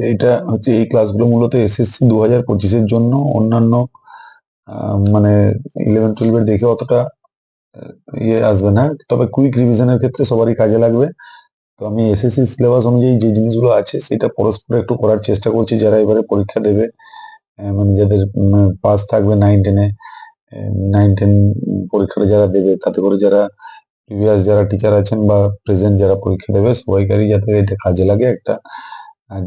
এইটা হচ্ছে এই ক্লাসগুলো মূলত এসএসসি 2025-এর জন্য। অন্যান্য মানে 11-12 দেখে অতটা আসবে না, তবে কুইক রিভিশনের ক্ষেত্রে সবারই কাজে লাগবে। তো আমি এসএসসি সিলেবাস অনুযায়ী যে জিনিসগুলো আছে সেটা পরস্পর একটু করার চেষ্টা করছি, যারা এবারে পরীক্ষা দেবে, মানে যাদের পাস থাকবে 9-10-এ, 9-10 পরীক্ষাটা যারা দেবে, তাতে করে যারা প্রিভিয়াস যারা টিচার আছেন বা প্রেজেন্ট যারা পরীক্ষা দেবে সবাইকারই যাতে এটা কাজে লাগে, একটা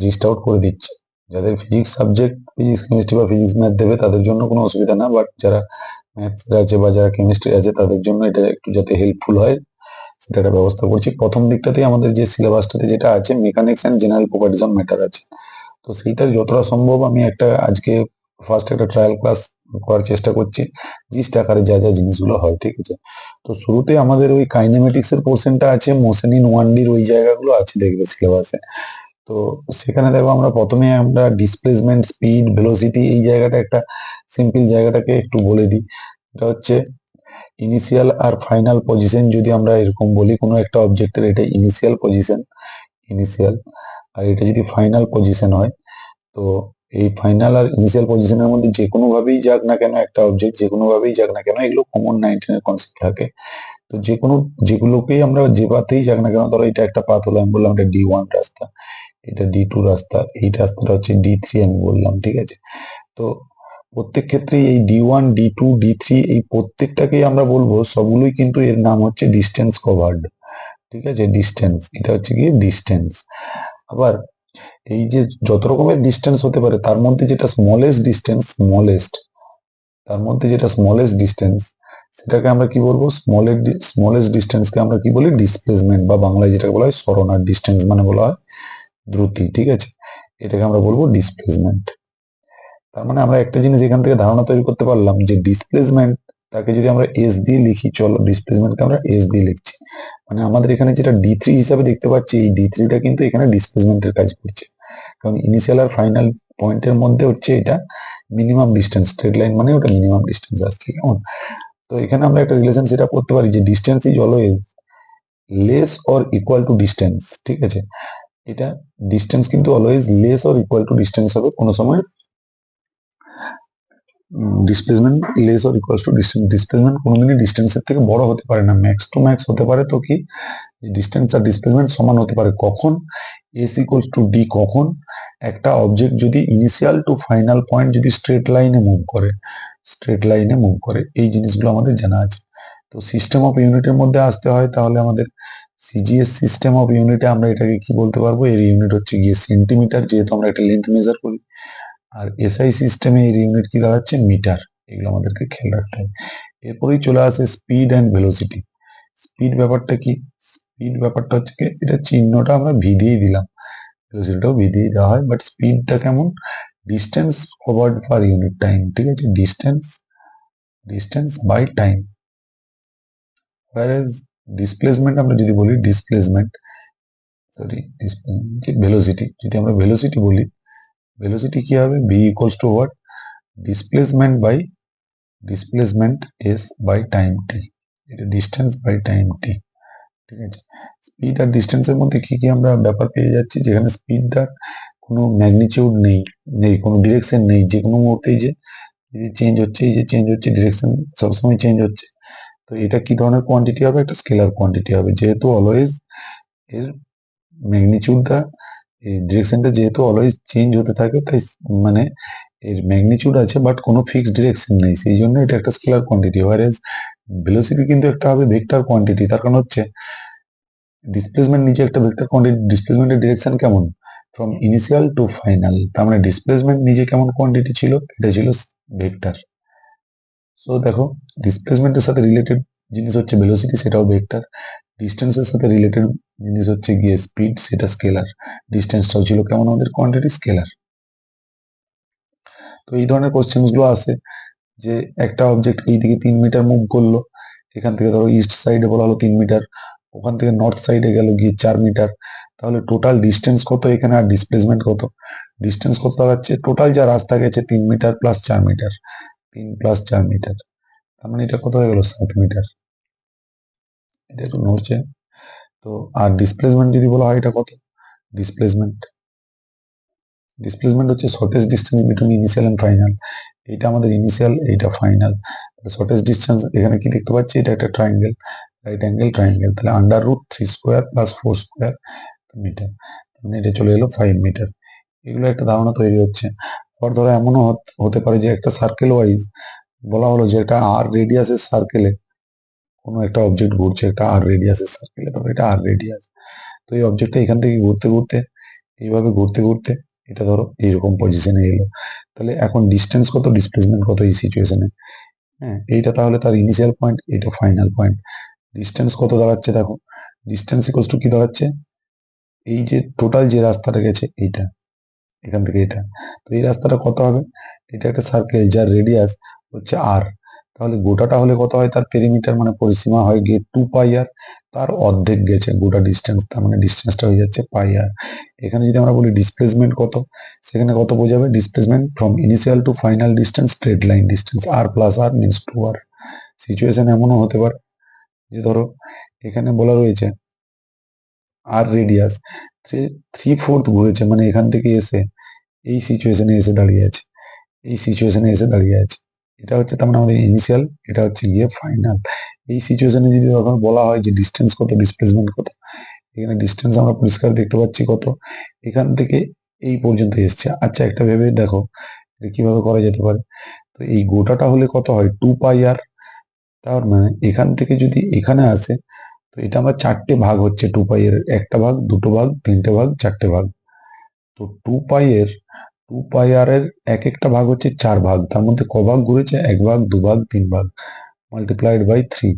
জিস্ট আউট করে দিচ্ছে। যাদের ফিজিক্স সাবজেক্ট, ফিজিক্স কেমিস্ট্রি বা ফিজিক্স ম্যাথ দেবে তাদের জন্য কোনো অসুবিধা না, বাট যারা ম্যাথস আছে বা যারা কেমিস্ট্রি আছে তাদের জন্য এটা একটু যাতে হেল্পফুল হয় সেটা একটা ব্যবস্থা করছি। প্রথম দিকটাতেই আমাদের যে সিলেবাসটাতে যেটা আছে, mechanics and general properties of matter আছে, তো সেইটার যতটা সম্ভব আমি একটা আজকে ফার্স্ট একটা ট্রায়াল ক্লাস করার চেষ্টা করছি, জিস্ট আকারে যা যা জিনিসগুলো হয়, ঠিক আছে। তো শুরুতে আমাদের ওই কাইনেমেটিক্স এর পোর্শনটা আছে, মোশন ইন 1D ওই জায়গাগুলো আছে দেখবে সিলেবাসে। তো সেখানে দেখো আমরা প্রথমে আমরা ডিসপ্লেসমেন্ট, স্পিড, ভেলোসিটি এই জায়গাটা একটা সিম্পল জায়গাটাকে একটু বলে দিই। এটা হচ্ছে ইনিশিয়াল আর ফাইনাল পজিশন। যদি আমরা এরকম বলি কোনো একটা অবজেক্টের, এটা ইনিশিয়াল পজিশন, ইনিশিয়াল, আর এটা যদি ফাইনাল পজিশন হয়, তো এই ফাইনাল আর ইনিশিয়াল পজিশনের মধ্যে যে কোনো ভাবেই যাক না কেন একটা অবজেক্ট, যে কোনো ভাবেই যাক না কেন, এগুলো কমন 19-এর কনসেপ্ট থাকে। তো যে কোনো যেগুলোকেই আমরা যে পাতেই যাক না কেন, ধরো এটা একটা পাথ হলো, আমি বললাম এটা D1 রাস্তা, এটা D2 রাস্তা, এই রাস্তাটা হচ্ছে D3 আমি বললাম, ঠিক আছে। তো প্রত্যেক ক্ষেত্রে এই D1, D2, D3 এই প্রত্যেকটাকেই আমরা বলবো সবগুলোই কিন্তু এর নাম হচ্ছে ডিস্টেন্স কভার্ড, ঠিক আছে। ডিস্টেন্স, এটা হচ্ছে কি ডিস্টেন্স। আবার এই যে যত রকমের ডিস্টেন্স হতে পারে তার মধ্যে যেটা স্মলেস্ট ডিস্টেন্স, তার মধ্যে যেটা স্মলেস্ট ডিস্টেন্স, সেটাকে আমরা কি বলবো, স্মলেস্ট ডিস্টেন্সকে আমরা কি বলি, ডিসপ্লেসমেন্ট, বা বাংলায় যেটা বলা হয় সরণার ডিস্টেন্স, মানে বলা হয় দ্রুতি, ঠিক আছে। এটাকে আমরা বলবো ডিসপ্লেসমেন্ট। তার মানে আমরা একটা জিনিস এখান থেকে ধারণা তৈরি করতে পারলাম যে ডিসপ্লেসমেন্ট, তাকে যদি আমরা এস দিয়ে লিখি, চলো ডিসপ্লেসমেন্টকে আমরা এস দিয়ে লিখছি, মানে আমাদের এখানে যেটা D3 হিসাবে দেখতে পাচ্ছি, এই D3টা কিন্তু এখানে ডিসপ্লেসমেন্টের কাজ করছে, কারণ ইনিশিয়াল আর ফাইনাল পয়েন্টের মধ্যে হচ্ছে এটা মিনিমাম ডিস্টেন্স, স্ট্রেট লাইন মানে ওটা মিনিমাম ডিস্টেন্স আসছে, কেমন। তো এখানে আমরা একটা রিলেশন সেট আপ করতে পারি যে distance is always less or equal to distance, ঠিক আছে। এটা ডিস্টেন্স কিন্তু always less or equal to distance হবে, কোনো সময় displacement less or equal to distance, displacement কোনোদিনই ডিস্টেন্সের থেকে বড় হতে পারে না, ম্যাক্স টু ম্যাক্স হতে পারে। তো কি ডিস্টেন্স আর ডিসপ্লেসমেন্ট সমান হতে পারে কখন, এস ইকুয়ালস টু ডি, কখন একটা অবজেক্ট যদি ইনিশিয়াল টু ফাইনাল পয়েন্ট যদি স্ট্রেট লাইনে মুভ করে, স্ট্রেট লাইনে মুভ করে, এই জিনিসগুলো আমাদের জানা আছে। তো সিস্টেম অফ ইউনিটের মধ্যে আসতে হয়, তাহলে আমাদের সিজিএস সিস্টেম অফ ইউনিটে আমরা এটাকে কি বলতে পারবো, এর ইউনিট হচ্ছে গিয়ে সেন্টিমিটার, যেহেতু আমরা একটা লেন্থ মেজার করি। আর এসআই সিস্টেমে এর ইউনিট কি দাঁড়াচ্ছে, মিটার। এগুলো আমাদেরকে খেয়াল রাখতে হবে। এরপরেই চলে আসে স্পিড অ্যান্ড ভেলোসিটি। স্পিড ব্যাপারটা কি, স্পিড ব্যাপারটা হচ্ছে কি, এটা চিহ্নটা আমরা ভি দিয়েই দিলাম, ভেলোসিটিটাও ভি দিয়ে দেওয়া হয়, বাট স্পিডটা কেমন, distance covered per unit time, ঠিক আছে, distance, distance by time. whereas displacement আমরা যদি বলি, ডিসপ্লেসমেন্ট, সরি, যে ভেলোসিটি, যদি আমরা ভেলোসিটি বলি, ভেলোসিটি কি হবে, V equals to what, displacement by displacement S by time T, এটা ডিস্টেন্স বাই টাইম টি, ঠিক আছে। স্পিড আর ডিস্টেন্সের মধ্যে কি কি আমরা ব্যাপার পেয়ে যাচ্ছি, যেখানে স্পিডটার কোনো ম্যাগনিটিউড নেই, কোনো ডিরেকশন নেই, যে কোনো মুহূর্তেই যে চেঞ্জ হচ্ছে, এই যে চেঞ্জ হচ্ছে, ডিরেকশন সবসময় চেঞ্জ হচ্ছে। তো এটা কি ধরনের কোয়ান্টিটি হবে, একটা স্কেলার কোয়ান্টিটি হবে, যেহেতু অলওয়েজ এর ম্যাগনিটিউডটা, এই ডিরেকশনটা যেহেতু অলওয়েজ চেঞ্জ হতে থাকে, তাই মানে এর ম্যাগনিটিউড আছে বাট কোনো ফিক্সড ডিরেকশন নেই, সেই জন্য এটা একটা স্কেলার কোয়ান্টিটি। ওয়ারেজ ভেলোসিটি কিন্তু একটা হবে ভেক্টর কোয়ান্টিটি, তার কারণ হচ্ছে ডিসপ্লেসমেন্ট নিজে একটা ভেক্টর কোয়ান্টিটি, ডিসপ্লেসমেন্টের ডিরেকশন কেমন, ফ্রম ইনিশিয়াল টু ফাইনাল, তার মানে ডিসপ্লেসমেন্ট নিজে কেমন কোয়ান্টিটি ছিল, এটা ছিল ভেক্টর। সো দেখো, ডিসপ্লেসমেন্টের সাথে রিলেটেড জিনিস হচ্ছে ভেলোসিটি, সেটাও ভেক্টর। ডিস্টেন্সের সাথে রিলেটেড জিনিস হচ্ছে গিয়ে স্পিড, সেটা স্কেলার। ডিস্টেন্সটাও ছিল কেমন, আমাদের কোয়ান্টিটি স্কেলার। তো এই ধরনের কোশ্চেন গুলো আসে যে একটা অবজেক্ট এইদিকে 3 মিটার মুভ করলো, এখান থেকে ধরো ইস্ট সাইডে বলা হলো 3 মিটার, ওখান থেকে নর্থ সাইডে গেল গিয়ে 4 মিটার, তাহলে টোটাল ডিস্টেন্স কত এখানে, আর ডিসপ্লেসমেন্ট কত, ডিস্টেন্স কত দাঁড়াচ্ছে, টোটাল যা রাস্তা গেছে 3 মিটার প্লাস 4 মিটার, 3 + 4 মিটার, তার মানে এটা কত হয়ে গেল, 7 মিটার। এটা একটু নড়ছে। তো আর ডিসপ্লেসমেন্ট যদি বলা হয়, এটা কত ডিসপ্লেসমেন্ট, ডিসপ্লেসমেন্ট হচ্ছে shortest distance between initial and final. এটা আমাদের ইনিশিয়াল, এইটা ফাইনাল। শর্টেস্ট ডিস্টেন্স এখানে কি দেখতে পাচ্ছি, এটা একটা ট্রায়াঙ্গেল, রাইট অ্যাঙ্গেল ট্রায়াঙ্গেল, তাহলে √3 স্কোয়ার প্লাস 4 স্কোয়ার মিটার, মানে এটা চলে এলো 5 মিটার। এগুলো একটা ধারণা তৈরি হচ্ছে। আবার ধরো এমনও হতে পারে যে একটা সার্কেল ওয়াইজ বলা হলো যে একটা আর রেডিয়াসের সার্কেলে কোনো একটা অবজেক্ট ঘুরছে, একটা আর রেডিয়াসের সার্কেলে, তবে এটা আর রেডিয়াস। তো এই অবজেক্টটা এখান থেকে ঘুরতে ঘুরতে, এইভাবে ঘুরতে ঘুরতে এটা ধরো এইরকম পজিশনে এলো, তাহলে এখন ডিস্টেন্স কত, ডিসপ্লেসমেন্ট কত এই সিচুয়েশনে? হ্যাঁ, এইটা তাহলে তার ইনিশিয়াল পয়েন্ট, এটা ফাইনাল পয়েন্ট। ডিস্টেন্স কত দাঁড়াচ্ছে দেখো, ডিস্টেন্স ইকুয়ালস টু কি দাঁড়াচ্ছে, এই যে টোটাল যে রাস্তাটা গেছে এইটা, এখান থেকে এটা, তো এই রাস্তাটা কত হবে, এটা একটা সার্কেল যার রেডিয়াস হচ্ছে আর, তাহলে গোটাটা হলে কত হয়, তার পেরিমিটার মানে পরিসীমা হয় গিয়ে 2πr, তার অর্ধেক গেছে গোটা ডিস্টেন্স, তার মানে ডিস্টেন্সটা হয়ে যাচ্ছে πr। এখানে যদি আমরা বলি ডিসপ্লেসমেন্ট কত, সেখানে কত বোঝাবে, displacement from initial to final distance straight line distance, আর প্লাস আর মিনস 2r। সিচুয়েশন এমনও হতে পারে যে ধরো এখানে বলা রয়েছে আর রেডিয়াস 3/4 ঘুরেছে, মানে এখান থেকে এসে এই সিচুয়েশনে এসে দাঁড়িয়ে আছে, এই সিচুয়েশনে এসে দাঁড়িয়ে আছে, এটা হচ্ছে তার মানে আমাদের ইনিশিয়াল, এটা হচ্ছে গিয়ে ফাইনাল। এই সিচুয়েশনে যদি তখন বলা হয় যে ডিস্টেন্স কত, ডিসপ্লেসমেন্ট কত, এখানে ডিস্টেন্স আমরা পরিষ্কার দেখতে পাচ্ছি কত, এখান থেকে এই পর্যন্ত এসছে। আচ্ছা, একটা ভেবে দেখো এটা কিভাবে করা যেতে পারে, তো এই গোটাটা হলে কত হয়, 2πr, তার মানে এখান থেকে যদি এখানে আসে, তো এটা আমরা চারটে ভাগ হচ্ছে 2π এর, একটা ভাগ, দুটো ভাগ, তিনটে ভাগ, চারটে ভাগ। তো 2π এর এক একটা ভাগ হচ্ছে 4 ভাগ, তার মধ্যে ক ভাগ ঘুরেছে, 1 ভাগ, 2 ভাগ, 3 ভাগ, মাল্টিপ্লাইড বাই 3।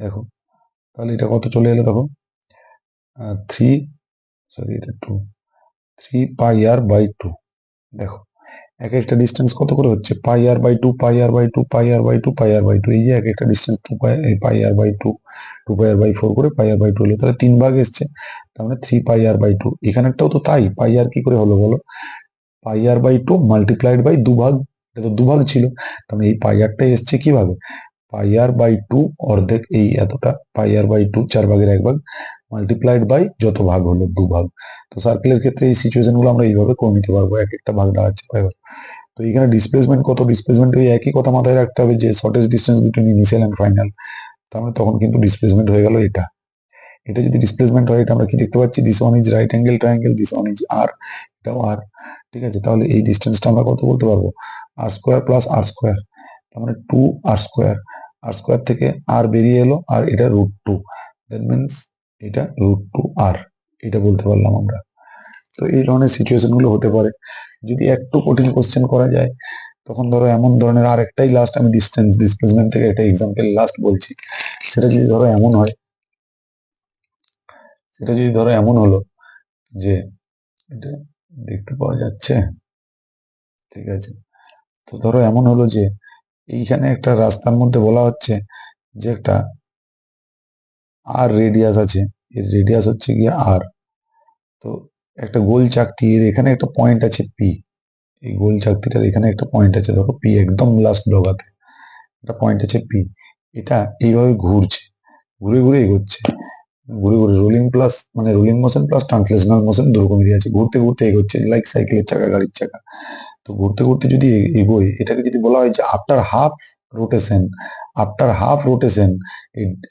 দেখো তাহলে এটা কত চলে এলো, দেখো 3, সরি এটা 2, 3πr/2। দেখো এক একটা ডিস্টেন্স কত করে হচ্ছে, πr/2, πr/2, πr/2, πr/2, এই যে এক একটা ডিস্টেন্স 2πr/2, 2πr/4 করে πr/2 হলো, তাহলে 3 ভাগ এসছে, তার মানে 3πr/2। এখানেরটাও তো তাই, πr কি করে হলো বলো, πr/2 মাল্টিপ্লাইড বাই 2 ভাগ, এটা তো 2 ভাগ ছিল, তার মানে এই πrটা এসছে কিভাবে, πr/2 অর্ধেক এই এতটা, πr/2 4 ভাগের 1 ভাগ, মাল্টিপ্লাইড বাই যত ভাগ হলো 2 ভাগ। তো সার্কেলের ক্ষেত্রে এই সিচুয়েশন গুলো আমরা এইভাবে করে নিতে পারবো, এক একটা ভাগ দাঁড়াচ্ছে পাই। তো এখানে ডিসপ্লেসমেন্ট কত, ডিসপ্লেসমেন্ট ওই একই কথা মাথায় রাখতে হবে যে shortest distance between initial and final, তার মানে তখন কিন্তু ডিসপ্লেসমেন্ট হয়ে গেল এটা। এটা যদি ডিসপ্লেসমেন্ট হয়, এটা আমরা কি দেখতে পাচ্ছি, this one is right angle triangle, this one is R, এটাও আর, ঠিক আছে। তাহলে এই ডিস্টেন্সটা আমরা কত বলতে পারবো, আর স্কোয়ার প্লাস আর স্কোয়ার, তার মানে 2r স্কোয়ার, আর স্কোয়ার থেকে আর বেরিয়ে এলো, আর এটা √2, দ্যাট মিনস এটা √2r, এটা বলতে পারলাম আমরা। তো এই ধরনের সিচুয়েশন গুলো হতে পারে। যদি একটু কঠিন কোশ্চেন করা যায়, তখন ধরো এমন ধরনের, আর একটাই লাস্ট আমি ডিস্টেন্স ডিসপ্লেসমেন্ট থেকে একটা এক্সাম্পল লাস্ট বলছি, সেটা যদি ধরো এমন হয়, সেটা যদি ধরো এমন হলো যে এটা দেখতে পাওয়া যাচ্ছে, ঠিক আছে, তো ধরো এমন হলো যে এইখানে একটা রাস্তার মধ্যে বলা হচ্ছে যে একটা আর রেডিয়াস আছে, এর রেডিয়াস হচ্ছে গিয়ে আর, তো একটা গোল চাকতি, এর এখানে একটা পয়েন্ট আছে পি, এই গোল চাকতিটার এখানে একটা পয়েন্ট আছে, ধরো পি, একদম লাস্ট ডগাতে একটা পয়েন্ট আছে পি, এটা এইভাবে ঘুরছে, ঘুরে ঘুরে এগোচ্ছে, ঘুরে ঘুরে রোলিং প্লাস মানে rolling motion plus translational motion দুরকমই আছে, ঘুরতে ঘুরতে এগোচ্ছে লাইক সাইকেলের চাকা, গাড়ির চাকা। তো ঘুরতে ঘুরতে যদি এগোয়, এটাকে যদি বলা হয় যে after half rotation, after half rotation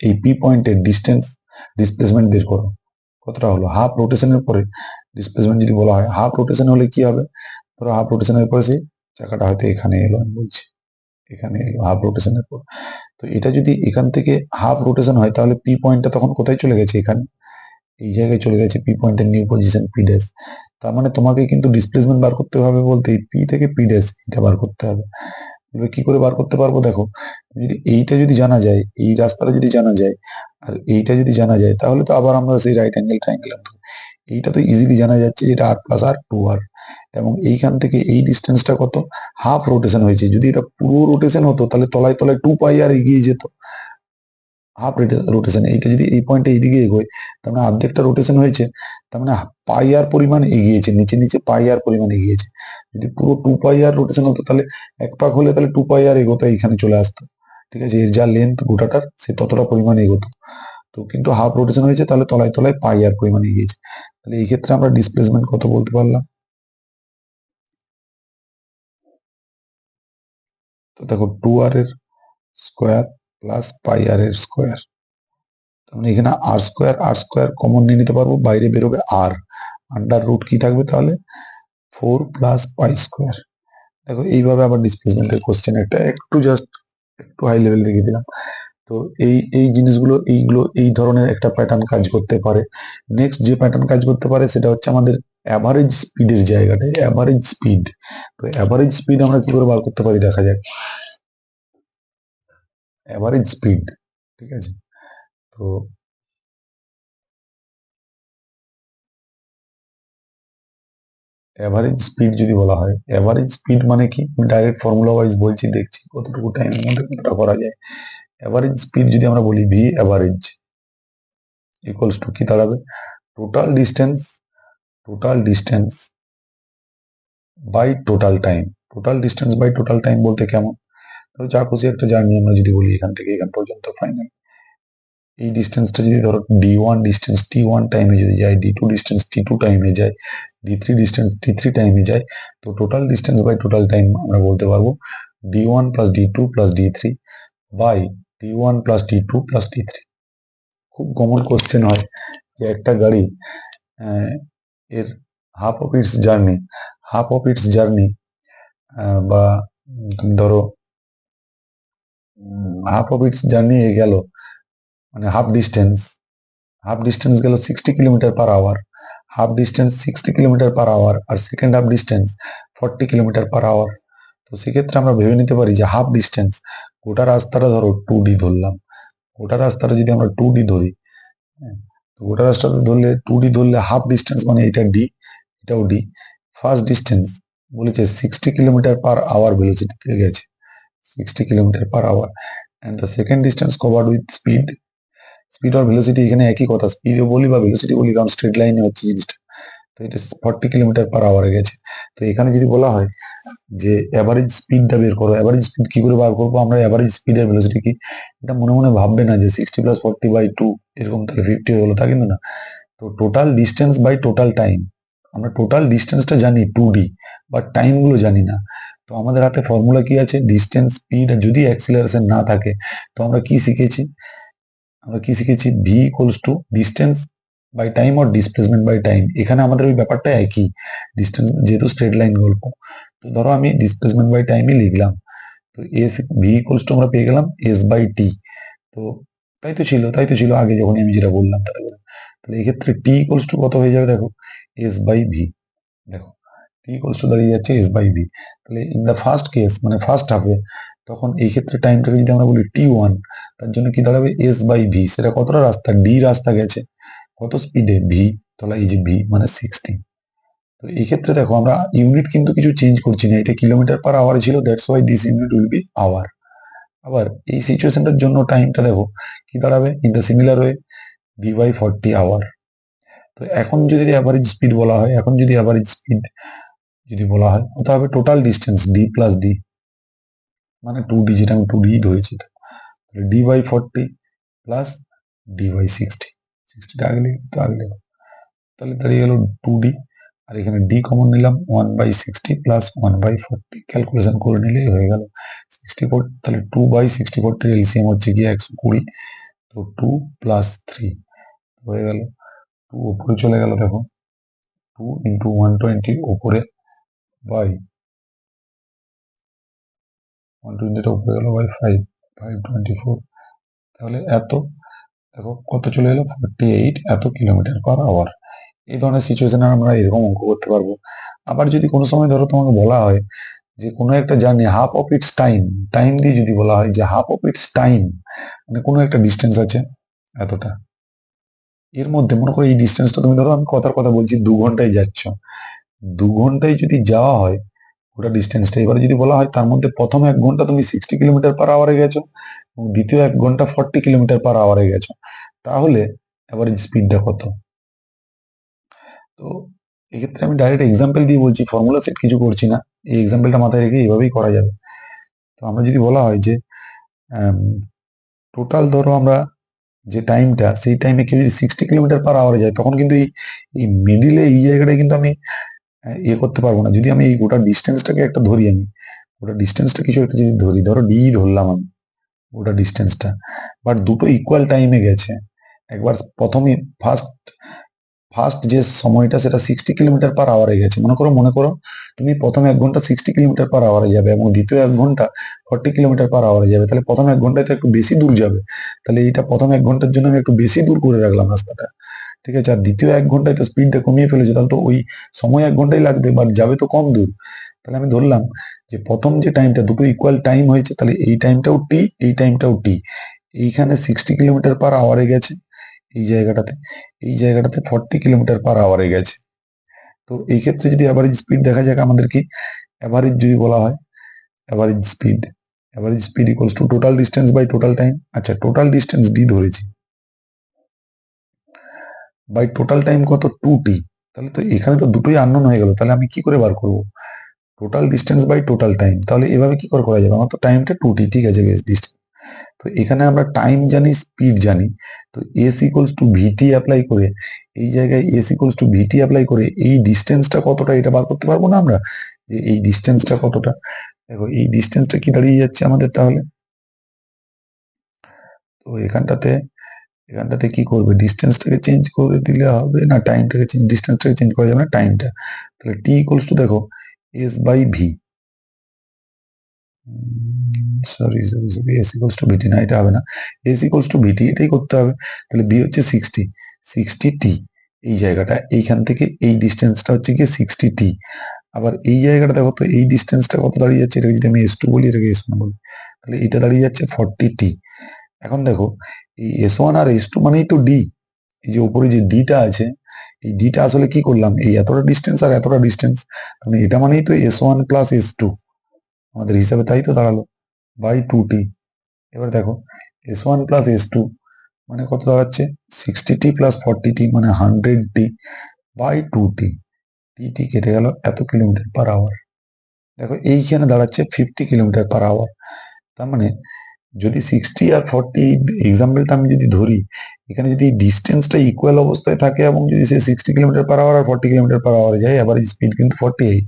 এই পি পয়েন্টের ডিস্টেন্স ডিসপ্লেসমেন্ট বের করো, কতটা হলো হাফ রোটেশনের পরে ডিসপ্লেসমেন্ট যদি বলা হয়, হাফ রোটেশন হলে কি হবে, ধরো হাফ রোটেশনের পরে সেই চাকাটা হয়তো এখানে এলো, আমি বলছি এখানে এলো হাফ রোটেশনের পর, তো এটা যদি এখান থেকে হাফ রোটেশন হয়, তাহলে পি পয়েন্টটা তখন কোথায় চলে গেছে, এখানে এই জায়গায় চলে গেছে, পি পয়েন্টের নিউ পজিশন পি ড্যাশ। তার মানে তোমাকে কিন্তু ডিসপ্লেসমেন্ট বার করতে হবে বলতে পি থেকে পি ড্যাশ এটা বার করতে হবে। এবার কি করে বার করতে পারবো, দেখো যদি এইটা যদি জানা যায়, এই রাস্তাটা যদি জানা যায়, আর এইটা যদি জানা যায়, তাহলে তো আবার আমরা সেই রাইট অ্যাঙ্গেল ট্রায়াঙ্গেল, এইটা তো ইজিলি জানা যাচ্ছে যেটা আর প্লাস আর 2r, এবং এইখান থেকে এই ডিস্টেন্সটা কত, হাফ রোটেশন হয়েছে, যদি এটা পুরো রোটেশন হতো তাহলে তলায় তলায় 2πr এগিয়ে যেত, হাফ রোটেশন, এইটা যদি এই পয়েন্টে এইদিকে এগোয়, তার মানে অর্ধেকটা রোটেশন হয়েছে, তার মানে πr পরিমাণ এগিয়েছে, নিচে নিচে πr পরিমাণ এগিয়েছে। যদি পুরো 2πr রোটেশন হতো, তাহলে এক পাক হলে তাহলে 2πr এগোতো, এইখানে চলে আসতো, ঠিক আছে, এর যা লেন্থ গোটাটার সে ততটা পরিমাণ এগোতো। তো কিন্তু হাফ রোটেশন হয়েছে, তাহলে তলায় তলায় πr পরিমাণ এগিয়েছে, তাহলে এই ক্ষেত্রে আমরা ডিসপ্লেসমেন্ট কত বলতে পারলাম, তো দেখো 2r এর স্কোয়ার প্লাস পাই আর এর স্কোয়ার, তার মানে এখানে আর স্কোয়ার কমন নিয়ে নিতে পারবো, বাইরে বেরোবে আর, আন্ডার রুট কি থাকবে তাহলে 4 প্লাস পাই স্কোয়ার। দেখো এইভাবে আবার ডিসপ্লেসমেন্টের কোশ্চেন একটা একটু জাস্ট একটু হাই লেভেল দেখিয়ে দিলাম। তো এই জিনিসগুলো এই ধরনের একটা প্যাটার্ন কাজ করতে পারে। নেক্সট যে প্যাটার্ন কাজ করতে পারে সেটা হচ্ছে আমাদের অ্যাভারেজ স্পিডের জায়গাটায়, অ্যাভারেজ স্পিড। তো অ্যাভারেজ স্পিড আমরা কি করে বার করতে পারি দেখা যাক। অ্যাভারেজ স্পিড, ঠিক আছে, তো অ্যাভারেজ স্পিড যদি বলা হয়, অ্যাভারেজ স্পিড মানে কি, ডাইরেক্ট ফর্মুলা ওয়াইজ বলছি, দেখছি কতটুকু টাইমের মধ্যে কতটা করা যায়। অ্যাভারেজ স্পিড যদি আমরা বলি ভি অ্যাভারেজ ইকুয়ালস টু কি দাঁড়াবে, total distance, total distance by total time. Total distance by total time বলতে কেমন, তো যা খুশি একটা জার্নি আমরা যদি বলি এখান থেকে এখান পর্যন্ত ফাইনাল, এই ডিস্টেন্সটা যদি ধরো d1 ডিস্টেন্স t1 টাইমে যদি যায়, d2 ডিস্টেন্স t2 টাইমে যায়, d3 ডিস্টেন্স t3 টাইমে যায়, তো total distance by total time আমরা বলতে পারবো d1 plus d2 plus d3 by d1 plus d2 plus d3। খুব কমন কোশ্চেন হয় যে একটা গাড়ি এর half of its journey, half of its journey বা তুমি ধরো হাফ অফ ইটস জার্নি গেল, মানে হাফ ডিস্টেন্স গেল 60 kilometre per hour, half distance 60 kilometre per hour, আর second half distance 40 kilometre per hour. তো সেক্ষেত্রে আমরা ভেবে নিতে পারি যে হাফ ডিস্টেন্স, গোটা রাস্তাটা ধরো 2D ধরলাম, গোটা রাস্তাটা যদি আমরা 2D ধরি, হ্যাঁ, তো গোটা রাস্তাটা ধরলে 2D ধরলে হাফ ডিস্টেন্স মানে এটা ডি, এটাও ডি। ফার্স্ট ডিস্টেন্স বলেছে 60 কিলোমিটার পার আওয়ার ভেলোসিটিতে গেছে, 60 kilometre per hour, and the second distance covered with speed, speed আর ভেলোসিটি এখানে একই কথা, স্পিডও বলি বা ভেলোসিটি বলি, কারণ স্ট্রেট লাইনে হচ্ছে জিনিসটা। তো এটা 40 কিলোমিটার পার আওয়ারে গেছে। তো এখানে যদি বলা হয় যে অ্যাভারেজ স্পিডটা বের করো, অ্যাভারেজ স্পিড কি করে বার করবো আমরা, অ্যাভারেজ স্পিড আর ভেলোসিটি কি, এটা মনে মনে ভাববে না যে 60 প্লাস 40 বাই 2 এরকম তাহলে 50 হয়ে গেলো, তা কিন্তু না। তো total distance by total time, আমরা টোটাল ডিস্টেন্সটা জানি 2D, বাট টাইম গুলো জানি না। তো আমাদের হাতে ফর্মুলা কি আছে, ডিস্টেন্স, স্পিড, আর যদি অ্যাক্সিলারেশন না থাকে, তো আমরা কি শিখেছি, আমরা কি শিখেছি, V equals to distance by time আর ডিসপ্লেসমেন্ট বাই টাইম। এখানে আমাদের ওই ব্যাপারটা একই, ডিস্টেন্স যেহেতু স্ট্রেট লাইন গল্প। তো ধরো আমি ডিসপ্লেসমেন্ট বাই টাইমই লিখলাম, তো এস ভি ইকুয়ালস টু আমরা পেয়ে গেলাম এস বাই টি। তো তাই তো ছিল আগে যখন আমি যেটা বললাম তাহলে, এক্ষেত্রে টি ইকুয়ালস টু কত হয়ে যাবে দেখো, এস বাই ভি। দেখো টি ইকুয়ালস টু দাঁড়িয়ে যাচ্ছে এস বাই ভি। তাহলে ইন দ্য ফার্স্ট কেস মানে ফার্স্ট হাফে, তখন এই ক্ষেত্রে টাইমটাকে যদি আমরা বলি t1, তার জন্য কি দাঁড়াবে এস বাই ভি, সেটা কতটা রাস্তা, ডি রাস্তা গেছে, কত স্পিডে ভি, তাহলে এই যে ভি মানে 60। তো এই ক্ষেত্রে দেখো আমরা ইউনিট কিন্তু কিছু চেঞ্জ করছি না, এটা কিলোমিটার পার আওয়ার ছিল, that's why this unit will be hour. আবার এই সিচুয়েশনটার জন্য টাইমটা দেখো কি দাঁড়াবে, in the similar way V by 40 hour. তো এখন যদি অ্যাভারেজ স্পিড বলা হয়, এখন যদি অ্যাভারেজ স্পিড যদি বলা হয়, হতে হবে total distance D plus D, মানে 2D, যেটা আমি 2D ধরেছি, তাহলে D by 40 plus D by 60, 60টা আগে তো আগে, তাহলে দাঁড়িয়ে গেল 2D, আর এখানে ডি কমন নিলাম 1/60 প্লাস 1/40, ক্যালকুলেশন করে নিলেই হয়ে গেল 64। তাহলে 2/64 এলসিএম হচ্ছে গিয়ে 120, তো 2 প্লাস 3 হয়ে গেল, 2 উপরে চলে গেল, দেখো 2 ইন্টু 120 উপরে বাই 120টা উপরে গেল বাই 5, 524, তাহলে এত, দেখো কত চলে এলো 48 এত কিলোমিটার পার আওয়ার। এই ধরনের সিচুয়েশনে আমরা এরকম অঙ্ক করতে পারবো। আবার যদি কোনো সময় ধরো তোমাকে বলা হয় যে কোনো একটা journey half of it's time, time দিয়ে যদি বলা হয় যে হাফ অফ ইটস টাইম, মানে কোনো একটা ডিস্টেন্স আছে এতটা, এর মধ্যে মনে করো এই ডিস্টেন্সটা তুমি ধরো, আমি কথার কথা বলছি 2 ঘন্টায় যাচ্ছ, 2 ঘন্টায় যদি যাওয়া হয় ওটা ডিস্টেন্সটা, এবারে যদি বলা হয় তার মধ্যে প্রথম 1 ঘন্টা তুমি 60 কিলোমিটার পার আওয়ারে গেছো, এবং দ্বিতীয় 1 ঘন্টা 40 কিলোমিটার পার আওয়ারে গেছো, তাহলে অ্যাভারেজ স্পিডটা কত। তো এক্ষেত্রে আমি ডাইরেক্ট এক্সাম্পল দিয়ে বলছি, ফর্মুলা সেট কিছু করছি না, এই এক্সাম্পলটা মাথায় রেখে এইভাবেই করা যাবে। তো আমরা যদি বলা হয় যে টোটাল ধরো আমরা যে টাইমটা, সেই টাইমে কেউ যদি 60 কিলোমিটার পার আওয়ারে যায়, তখন কিন্তু এই মিডিলে এই জায়গাটায় কিন্তু আমি ইয়ে করতে পারবো না। যদি আমি এই গোটা ডিস্টেন্সটাকে একটা ধরি, আমি ওটা ডিস্টেন্সটা কিছু একটা যদি ধরি, ধরো ডি ধরলাম আমি ওটা ডিস্টেন্সটা, বাট দুটো ইকুয়াল টাইমে গেছে। একবার প্রথমে ফার্স্ট ফার্স্ট যে সময়টা সেটা 60 কিলোমিটার/আওয়ারে গেছে। মনে করো তুমি প্রথম 1 ঘন্টা 60 কিলোমিটার/আওয়ারে যাবে এবং দ্বিতীয় 1 ঘন্টা 40 কিলোমিটার/আওয়ারে যাবে, তাহলে প্রথম 1 ঘন্টায় তো একটু বেশি দূর যাবে। তাহলে এইটা প্রথম 1 ঘন্টার জন্য আমি একটু বেশি দূর করে রাখলাম রাস্তাটা, ঠিক আছে। আর দ্বিতীয় 1 ঘন্টায় তো স্পিডটা কমিয়ে ফেলেছে, তাহলে তো ওই সময় 1 ঘন্টাই লাগবে, বাট যাবে তো কম দূর। তাহলে আমি ধরলাম যে প্রথম যে টাইমটা দুটো ইকুয়াল টাইম হয়েছে, তাহলে এই টাইমটাও টি, এই টাইমটাও টি। এইখানে 60 কিলোমিটার/আওয়ারে গেছে, এই জায়গাটাতে 40 কিলোমিটার/আওয়ারে গেছে। তো এই ক্ষেত্রে যদি অ্যাভারেজ স্পিড দেখা যাক আমাদের, কি অ্যাভারেজ যদি বলা হয়, average speed equals to total distance by total time. আচ্ছা, টোটাল ডিস্টেন্স ডি ধরেছি, বাই টোটাল টাইম কত 2t। তাহলে তো এখানে তো দুটোই আননোন হয়ে গেল, তাহলে আমি কি করে বার করব total distance by total time? তাহলে এভাবে কি করে করা যাবে? আমার তো টাইমটা 2t, ঠিক আছে, বেশ ডিস্টেন্স। তো এখানে আমরা টাইম জানি, স্পিড জানি, তো S equals to VT apply করে, এই জায়গায় S equals to VT apply করে এই ডিস্টেন্সটা কতটা এটা বার করতে পারবো না আমরা, যে এই ডিস্টেন্সটা কতটা। দেখো এই ডিস্টেন্সটা কি দাঁড়িয়ে যাচ্ছে আমাদের তাহলে। তো এখানটাতে কি করবে, ডিস্টেন্সটাকে চেঞ্জ করে দিলে হবে না, টাইমটাকে চেঞ্জ, ডিস্টেন্সটাকে চেঞ্জ করা যাবে না, টাইমটা। তাহলে টি ইকুয়ালস টু দেখো S by V, sorry sorry sorry, S equals to VT না, এটা হবে না, এস ইকুয়ালস টু ভিটি এটাই করতে হবে। তাহলে বি হচ্ছে 60 টি, এই জায়গাটা এইখান থেকে এই ডিস্টেন্সটা হচ্ছে কি 60 টি। আবার এই জায়গাটা দেখো তো, এই ডিস্টেন্সটা কত দাঁড়িয়ে যাচ্ছে, এটাকে যদি আমি S2 বলি, এটাকে S1 বলি, তাহলে এটা দাঁড়িয়ে যাচ্ছে 40 টি। এখন দেখো এই S1 আর S2 মানেই তো ডি, এই যে উপরে যে ডিটা আছে, এই ডিটা আসলে কি করলাম, এই এতটা ডিস্টেন্স আর এতটা ডিস্টেন্স, মানে এটা মানেই তো S1 প্লাস S2 আমাদের হিসাবে, তাই তো দাঁড়ালো বাই 2t। এবার দেখো S1 প্লাস S2 মানে কত দাঁড়াচ্ছে, 60t প্লাস 40t মানে 100t বাই 2t। টি কেটে গেল, এত কিলোমিটার/আওয়ার। দেখো এইখানে দাঁড়াচ্ছে 50 কিলোমিটার/আওয়ার। তার মানে যদি 60 আর 40 এক্সাম্পলটা আমি যদি ধরি, এখানে যদি ডিস্টেন্সটা ইকুয়াল অবস্থায় থাকে এবং যদি সে 60 কিলোমিটার/আওয়ার আর 40 কিলোমিটার/আওয়ারে যায়, অ্যাভারেজ স্পিড কিন্তু 48।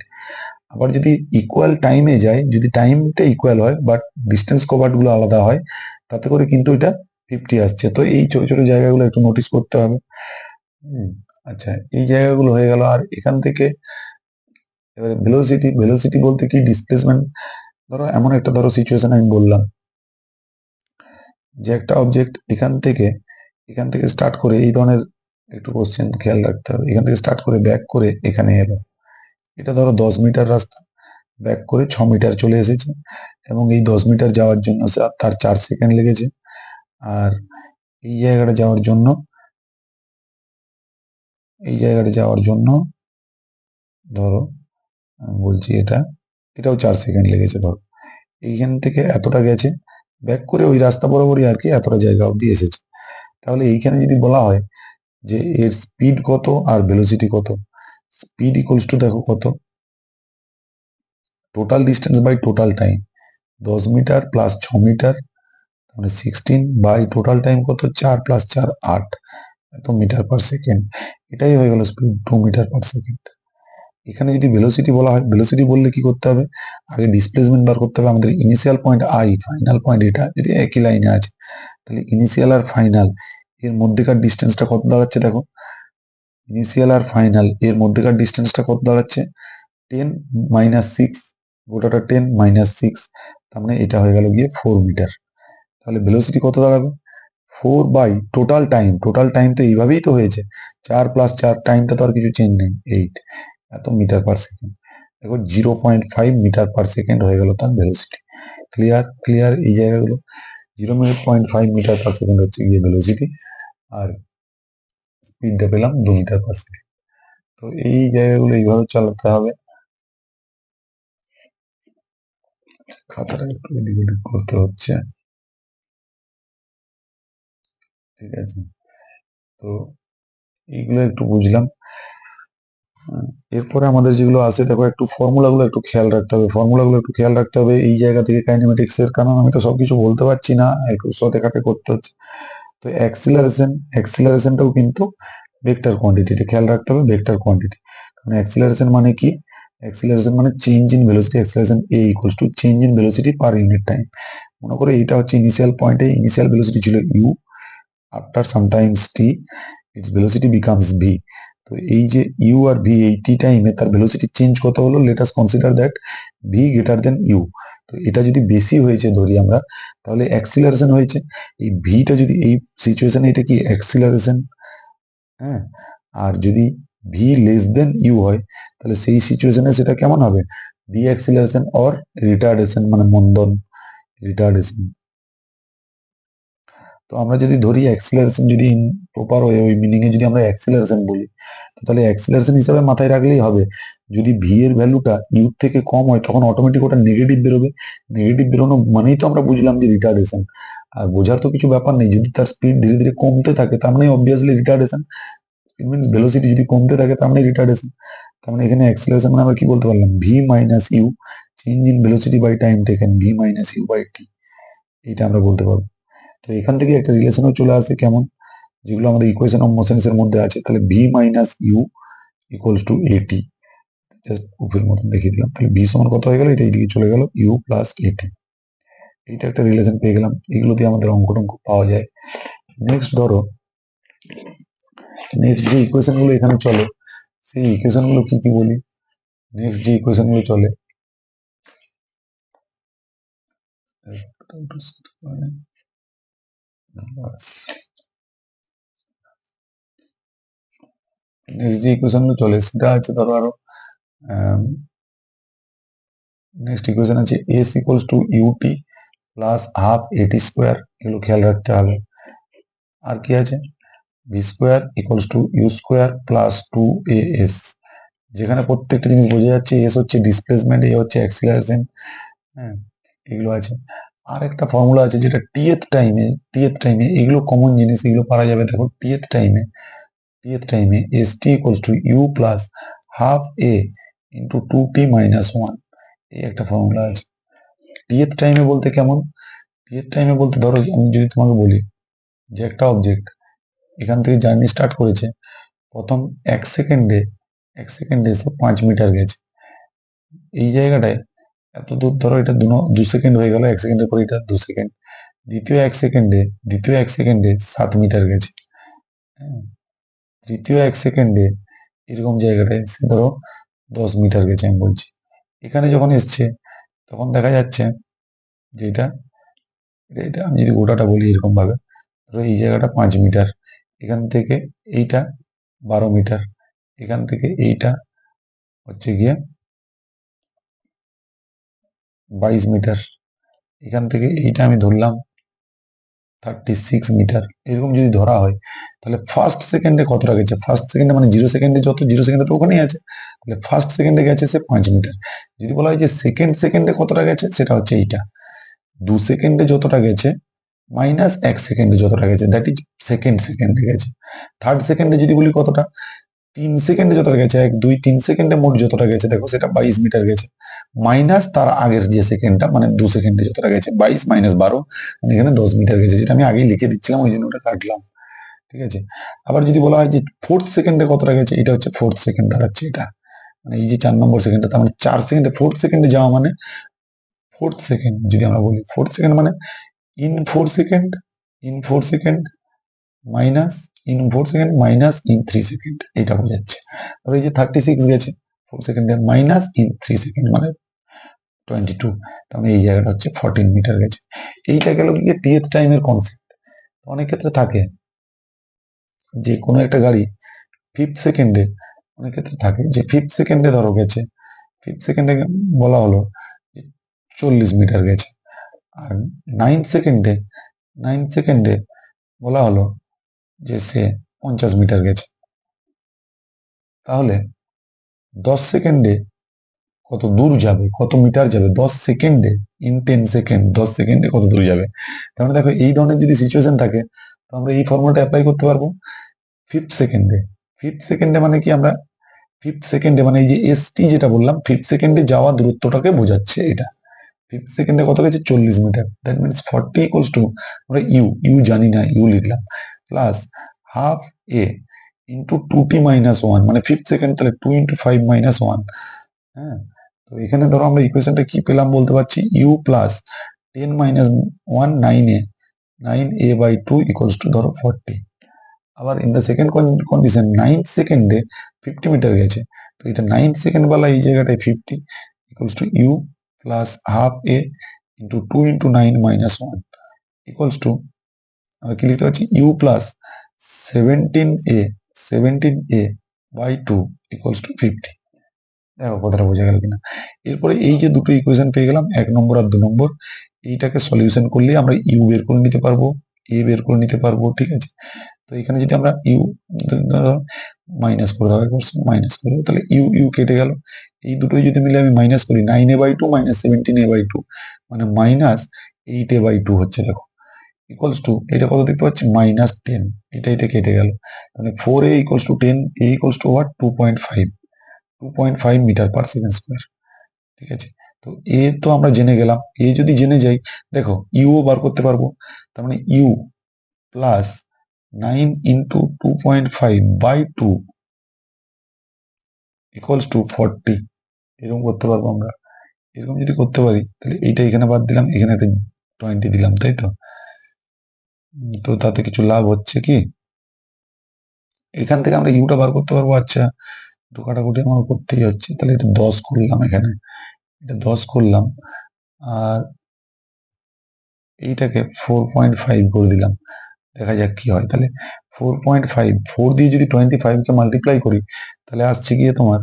আবার যদি ইকুয়াল টাইমে যায়, যদি টাইমটা ইকুয়াল হয় বাট ডিস্টেন্স কভার্ড গুলো আলাদা হয়, তাতে করে কিন্তু এটা 50 আসছে। তো এই ছোট ছোট জায়গাগুলো একটু নোটিস করতে হবে। আচ্ছা, এই জায়গাগুলো হয়ে গেল। আর এখান থেকে এবারে ভেলোসিটি বলতে কি, ডিসপ্লেসমেন্ট। ধরো এমন একটা সিচুয়েশন আমি বললাম যে একটা অবজেক্ট এখান থেকে স্টার্ট করে, এই ধরনের একটু কোশ্চেন খেয়াল রাখতে হবে, এখান থেকে স্টার্ট করে ব্যাক করে এখানে এলো, এটা ধরো 10 মিটার রাস্তা, ব্যাক করে 6 মিটার চলে এসেছে, এবং এই 10 মিটার যাওয়ার জন্য তার 4 সেকেন্ড লেগেছে। আর এই জায়গাটা যাওয়ার জন্য ধরো বলছি এটাও 4 সেকেন্ড লেগেছে। ধরো এইখান থেকে এতটা গেছে, ব্যাক করে ওই রাস্তা বরাবরই আর কি এতটা জায়গা অব্দি এসেছে। তাহলে এইখানে যদি বলা হয় যে এর স্পিড কত আর ভেলোসিটি কত, স্পিড ইকুয়ালস টু দেখো কত, total distance by total time, 10 meter plus 6 meter মানে 16 বাই টোটাল টাইম কত, 4 প্লাস 4 8, এত মিটার/সেকেন্ড। এটাই হয়ে গেল স্পিড, 2 মিটার/সেকেন্ড। এখানে যদি ভেলোসিটি বলা হয়, ভেলোসিটি বললে কি করতে হবে, আগে ডিসপ্লেসমেন্ট বার করতে হবে আমাদের। Initial point I, final point এটা যদি একই লাইনে আছে, তাহলে ইনিশিয়াল আর ফাইনাল এর মধ্যেকার ডিস্টেন্সটা কত দাঁড়াচ্ছে দেখো, ইনিশিয়াল আর ফাইনাল এর মধ্যেকার ডিস্টেন্সটা কত দাঁড়াচ্ছে, 10 - 6, গোটাটা 10 - 6, তার মানে এটা হয়ে গেল গিয়ে 4 মিটার। তাহলে ভেলোসিটি কত দাঁড়াবে, 4 বাই টোটাল টাইম তো এইভাবেই তো হয়েছে, 4 প্লাস 4, টাইমটা তো আর কিছু চেঞ্জ নেই, 8, এত মিটার/সেকেন্ড। দেখো 0.5 মিটার/সেকেন্ড হয়ে গেল তার ভেলোসিটি। ক্লিয়ার এই জায়গাগুলো, 0.5 মিটার/সেকেন্ড হচ্ছে গিয়ে ভেলোসিটি, আর স্পিডটা পেলাম 2 মিটার/সেকেন্ড। তো এই জায়গাগুলো এইভাবে চালাতে হবে। খাতাটা একটু এদিক ওদিক করতে হচ্ছে, ঠিক আছে। তো এইগুলো একটু বুঝলাম। এরপরে আমাদের যেগুলো আছে দেখো, একটু ফর্মুলাগুলো একটু খেয়াল রাখতে হবে এই জায়গা থেকে কাইনেমেটিক্স এর, কারণ আমি তো সবকিছু বলতে পারছি না, একটু শর্টে কাটে করতে হচ্ছে। তো অ্যাক্সিলারেশনটাও কিন্তু ভেক্টর কোয়ান্টিটি, খেয়াল রাখতে হবে ভেক্টর কোয়ান্টিটি। কারণ অ্যাক্সিলারেশন মানে কি, অ্যাক্সিলারেশন মানে change in velocity, acceleration A equals to change in velocity per unit time. মনে করো এটা হচ্ছে ইনিশিয়াল পয়েন্টে ইনিশিয়াল ভেলোসিটি ছিল U, after sometimes T its velocity becomes V. তো এই যে ইউ আর ভি এই টি টাইমে তার ভেলোসিটি চেঞ্জ কত হলো, let us consider that V greater than U. তো এটা যদি বেশি হয়েছে ধরি আমরা, তাহলে অ্যাক্সিলারেশন হয়েছে। এই ভিটা যদি এই সিচুয়েশনে এটা কি অ্যাক্সিলারেশন, হ্যাঁ। আর যদি ভি লেস দেন ইউ হয়, তাহলে সেই সিচুয়েশনে সেটা কেমন হবে, ডি অ্যাক্সিলারেশন অর রিটার্ডেশন, মানে মন্দন, রিটার্ডেশন। তো আমরা যদি ধরি অ্যাক্সিলারেশন যদি প্রপার ওয়ে ওই মিনিং এ যদি আমরা অ্যাক্সিলারেশন বলি, তো তাহলে অ্যাক্সিলারেশন হিসাবে মাথায় রাখলেই হবে যদি ভি এর ভ্যালুটা ইউ থেকে কম হয় তখন অটোমেটিক ওটা নেগেটিভ বেরোবে। নেগেটিভ বেরোনো মানেই তো আমরা বুঝলাম যে রিটার্ডেশন। আর বোঝার তো কিছু ব্যাপার নেই, যদি তার স্পিড ধীরে ধীরে কমতে থাকে তার মানে obviously retardation. Speed means velocity যদি কমতে থাকে তার মানে রিটার্ডেশন। তার মানে এখানে অ্যাক্সিলারেশন মানে আমরা কি বলতে পারলাম, V minus U change in velocity by time taken, V minus U by T, এটা আমরা বলতে পারবো। তো এখান থেকে একটা রিলেশনও চলে আসে কেমন, যেগুলো আমাদের ইকুয়েশন অফ মোশনস এর মধ্যে আছে। তাহলে V minus U equals to AT, just উপরের মতন দেখিয়ে দিলাম। তাহলে ভি সমান কত হয়ে গেল, এটা এইদিকে চলে গেল ইউ প্লাস এটি, এইটা একটা রিলেশন পেয়ে গেলাম। এগুলো দিয়ে আমাদের অঙ্ক টঙ্ক পাওয়া যায়। নেক্সট ধরো, নেক্সট যে ইকুয়েশন গুলো এখানে চলে সেই ইকুয়েশন গুলো কি কি বলি। নেক্সট যে ইকুয়েশন গুলো চলে, নেক্সট যে ইকুয়েশন গুলো চলে সেটা আছে ধরো আরো, নেক্সট ইকুয়েশন আছে S equals to UT plus half AT square, এগুলো খেয়াল রাখতে হবে। আর কি আছে, V square equals to U square plus two A S, যেখানে প্রত্যেকটা জিনিস বোঝা যাচ্ছে, এস হচ্ছে ডিসপ্লেসমেন্ট, এ হচ্ছে অ্যাক্সিলারেশন, হ্যাঁ, এগুলো আছে। আর একটা ফর্মুলা আছে যেটা টিএথ টাইমে এগুলো কমন জিনিস, এগুলো পারা যাবে। দেখো টিএথ টাইমে S T equals to U plus half A into two T minus one, এই একটা ফর্মুলা আছে। টিএথ টাইমে বলতে কেমন, টিএথ টাইমে বলতে ধরো আমি যদি তোমাকে বলি যে একটা অবজেক্ট এখান থেকে জার্নি স্টার্ট করেছে, প্রথম এক সেকেন্ডে এসে 5 মিটার গেছে, এই জায়গাটায় এত দূর ধরো, এটা 2 সেকেন্ড হয়ে গেল, 1 সেকেন্ডের পর এটা 2 সেকেন্ড, দ্বিতীয় এক সেকেন্ডে 7 মিটার গেছে, হ্যাঁ, তৃতীয় 1 সেকেন্ডে এরকম জায়গাটায় সে ধরো 10 মিটার গেছে আমি বলছি। এখানে যখন এসছে তখন দেখা যাচ্ছে যে এটা এটা আমি যদি গোটাটা বলি এরকম ভাবে, ধরো এই জায়গাটা 5 মিটার, এখান থেকে এইটা 12 মিটার, এখান থেকে এইটা হচ্ছে গিয়ে 22 মিটার, এখান থেকে এইটা আমি ধরলাম 36 মিটার, এরকম যদি ধরা হয় তাহলে ফার্স্ট সেকেন্ডে কতটা গেছে, ফার্স্ট সেকেন্ডে মানে 0 সেকেন্ডে, যত 0 সেকেন্ডে তো ওখানেই আছে, তাহলে ফার্স্ট সেকেন্ডে গেছে সে 5 মিটার। যদি বলা হয় যে সেকেন্ডে কতটা গেছে, সেটা হচ্ছে এইটা 2 সেকেন্ডে যতটা গেছে মাইনাস 1 সেকেন্ডে যতটা গেছে, দ্যাট ইজ সেকেন্ডে গেছে। থার্ড সেকেন্ডে যদি বলি কতটা, 3 সেকেন্ডে যতটা গেছে, 1 2 3 সেকেন্ডে মোট যতটা গেছে দেখো সেটা 22 মিটার গেছে, মাইনাস তার আগের যে সেকেন্ডটা মানে 2 সেকেন্ডে যতটা গেছে 22 মাইনাস 12, মানে এখানে 10 মিটার গেছে, যেটা আমি আগেই লিখে দিচ্ছিলাম ওই জন্য ওটা কাটলাম। ঠিক আছে, আবার যদি বলা হয় যে ফোর্থ সেকেন্ডে কতটা গেছে, এটা হচ্ছে ফোর্থ সেকেন্ড দাঁড়াচ্ছে, এটা মানে এই যে 4 নম্বর সেকেন্ডটা, তার মানে 4 সেকেন্ডে ফোর্থ সেকেন্ডে যাওয়া মানে ফোর্থ সেকেন্ড, যদি আমরা বলি ফোর্থ সেকেন্ড মানে in 4 second, in 4 second minus in 3 second, এটা বোঝাচ্ছে। আর এই যে 36 গেছে 4 সেকেন্ডে মাইনাস ইন 3 সেকেন্ড মানে 22, তার মানে এই জায়গাটা হচ্ছে 14 মিটার গেছে। এইটা গেল কি টিএথ টাইমের কনসেপ্ট। অনেক ক্ষেত্রে থাকে যে কোনো একটা গাড়ি ফিফথ সেকেন্ডে, অনেক ক্ষেত্রে থাকে যে ফিফথ সেকেন্ডে ধরো গেছে, ফিফথ সেকেন্ডে বলা হলো যে 40 মিটার গেছে, আর নাইন্থ সেকেন্ডে বলা হলো যে সে 50 মিটার গেছে। তাহলে 10 সেকেন্ডে কত দূর যাবে, কত মিটার যাবে 10 সেকেন্ডে, ইন 10 সেকেন্ড 10 সেকেন্ডে কত দূর যাবে। তার মানে দেখো এই ধরনের যদি সিচুয়েশন থাকে তো আমরা এই ফর্মুলাটা অ্যাপ্লাই করতে পারবো। ফিফথ সেকেন্ডে মানে কি, আমরা ফিফথ সেকেন্ডে মানে এই যে এসটি যেটা বললাম, ফিফথ সেকেন্ডে যাওয়া দূরত্বটাকে বোঝাচ্ছে এটা। ফিফথ সেকেন্ডে কত গেছে 40 meter, that means 40 equals to, আমরা ইউ জানি না, ইউ লিখলাম plus half A into two T minus one, মানে ফিফথ সেকেন্ড, তাহলে 2 × 5 - 1, হ্যাঁ, তো এখানে ধরো আমরা ইকুয়েশনটা কি পেলাম বলতে পারছি, U plus 10 minus 1 9a 9a by 2 equals to ধরো 40। আবার in the second condition 9th সেকেন্ডে 50 মিটার গেছে, তো এটা 9th সেকেন্ড বেলা এই জায়গাটায় 50 equals to U plus half A into 2 into 9 minus 1 equals to আমরা কি লিখতে পারছি, U plus 17a 17a by 2 equals to 50। দেখো কথাটা বোঝা গেল কিনা। এরপরে এই যে দুটো ইকুয়েশন পেয়ে গেলাম, 1 নম্বর আর 2 নম্বর, এইটাকে সলিউশন করলে আমরা ইউ বের করে নিতে পারবো, এ বের করে নিতে পারবো, ঠিক আছে। তো এখানে যদি আমরা ইউ মাইনাস করে দেওয়া, মাইনাস করে দেবো, তাহলে ইউ ইউ কেটে গেল। এই দুটোই যদি মিলে আমি মাইনাস করি, 9a by 2 minus 17a by 2 মানে মাইনাস 8a বাই 2 হচ্ছে, দেখো ইকুয়ালস টু এটা কত দেখতে পাচ্ছি, মাইনাস 10। এটা কেটে গেল, মানে 4a equals to 10, a equals to what 2.5 meter per second square, ঠিক আছে। তো এ তো আমরা জেনে গেলাম, এ যদি জেনে যাই, দেখো ইউও বার করতে পারবো, তার মানে U plus 9 into 2.5 by 2 equals to 40, এরকম করতে পারবো আমরা। এরকম যদি করতে পারি তাহলে এইটা এখানে বাদ দিলাম, এখানে একটা 20 দিলাম, তাই তো। তো তাতে কিছু লাভ হচ্ছে কি, এখান থেকে আমরা ইউটা বার করতে পারবো। আচ্ছা, একটু কাটাকুটি আমার করতেই হচ্ছে, তাহলে এটা 10 করলাম, এখানে এটা 10 করলাম, আর এইটাকে 4.5 করে দিলাম, দেখা যাক কি হয়। তাহলে 4.5, 4 দিয়ে যদি 25 কে মাল্টিপ্লাই করি তাহলে আসছে গিয়ে তোমার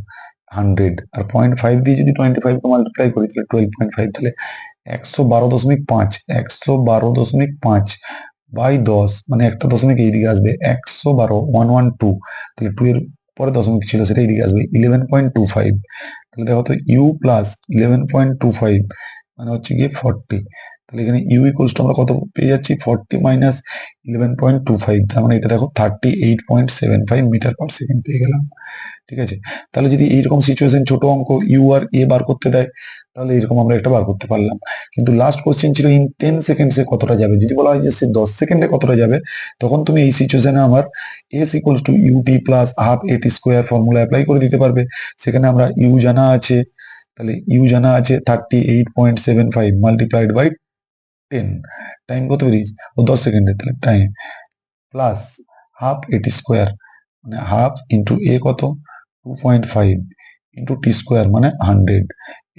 100, আর 0.5 দিয়ে যদি 25 কে মাল্টিপ্লাই করি তাহলে 12.5, তাহলে 112.5 112.5 বাই 10, মানে একটা দশমিক এইদিকে আসবে, 112 112, তাহলে 2 এর পরে দশমিক ছিল সেটা এইদিকে আসবে, 11.25। তাহলে দেখো তো ইউ প্লাস 11.25 মানে হচ্ছে গিয়ে 40। তাহলে এখানে ইউ ইকুয়ালস টু আমরা কত পেয়ে যাচ্ছি, 40 মাইনাস 11.25, তার মানে এটা দেখো 38.75 মিটার পার সেকেন্ড পেয়ে গেলাম, ঠিক আছে। তাহলে যদি এইরকম সিচুয়েশন ছোট অঙ্ক ইউ আর এ বার করতে দেয়, তাহলে এরকম আমরা একটা বার করতে পারলাম। কিন্তু লাস্ট কোশ্চেন ছিল ইন 10 সেকেন্ডসে কতটা যাবে, যদি বলা হয় যে সে 10 সেকেন্ডে কতটা যাবে, তখন তুমি এই সিচুয়েশনে আমার S equals to UT plus half AT square formula apply করে দিতে পারবে। সেখানে আমরা ইউ জানা আছে, তাহলে ইউ জানা আছে 38.75 মাল্টিপ্লাইড বাই 10, টাইম কত বেরিয়েছে, ও 10 সেকেন্ডে, তাহলে time plus half AT square মানে হাফ ইন্টু এ কত 2.5 ইন্টু টি স্কোয়ার মানে 100,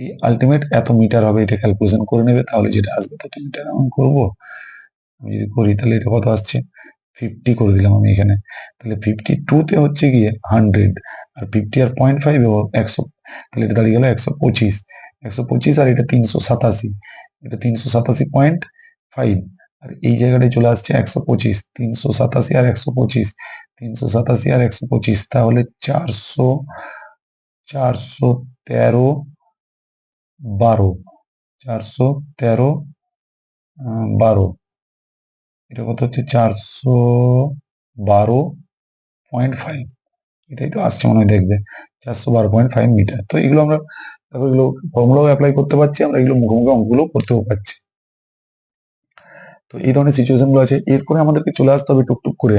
এই আলটিমেট এত মিটার হবে, এটা ক্যালকুলেশন করে নেবে, তাহলে যেটা আসবে তত মিটার আমি করবো। আমি যদি করি তাহলে এটা কত আসছে, 50 করে দিলাম আমি এখানে, তাহলে 52 হচ্ছে গিয়ে 100, আর 50 আর 0.5 100, তাহলে এটা দাঁড়িয়ে গেল 125, 125 আর এটা 387, এটা 387.5, আর এই জায়গাটায় চলে আসছে 125, 387 আর 125, 387 আর 125, তাহলে 413 12, 413 12, এটা কত হচ্ছে 412.5, এটাই তো আসছে মনে হয়, দেখবে 412.5 মিটার। তো এগুলো আমরা দেখো, এগুলো ফর্মুলাও অ্যাপ্লাই করতে পারছি আমরা, এগুলো মুখোমুখি অঙ্কগুলো করতেও পারছি। তো এই ধরনের সিচুয়েশন গুলো আছে। এরপরে আমাদেরকে চলে আসতে হবে টুকটুক করে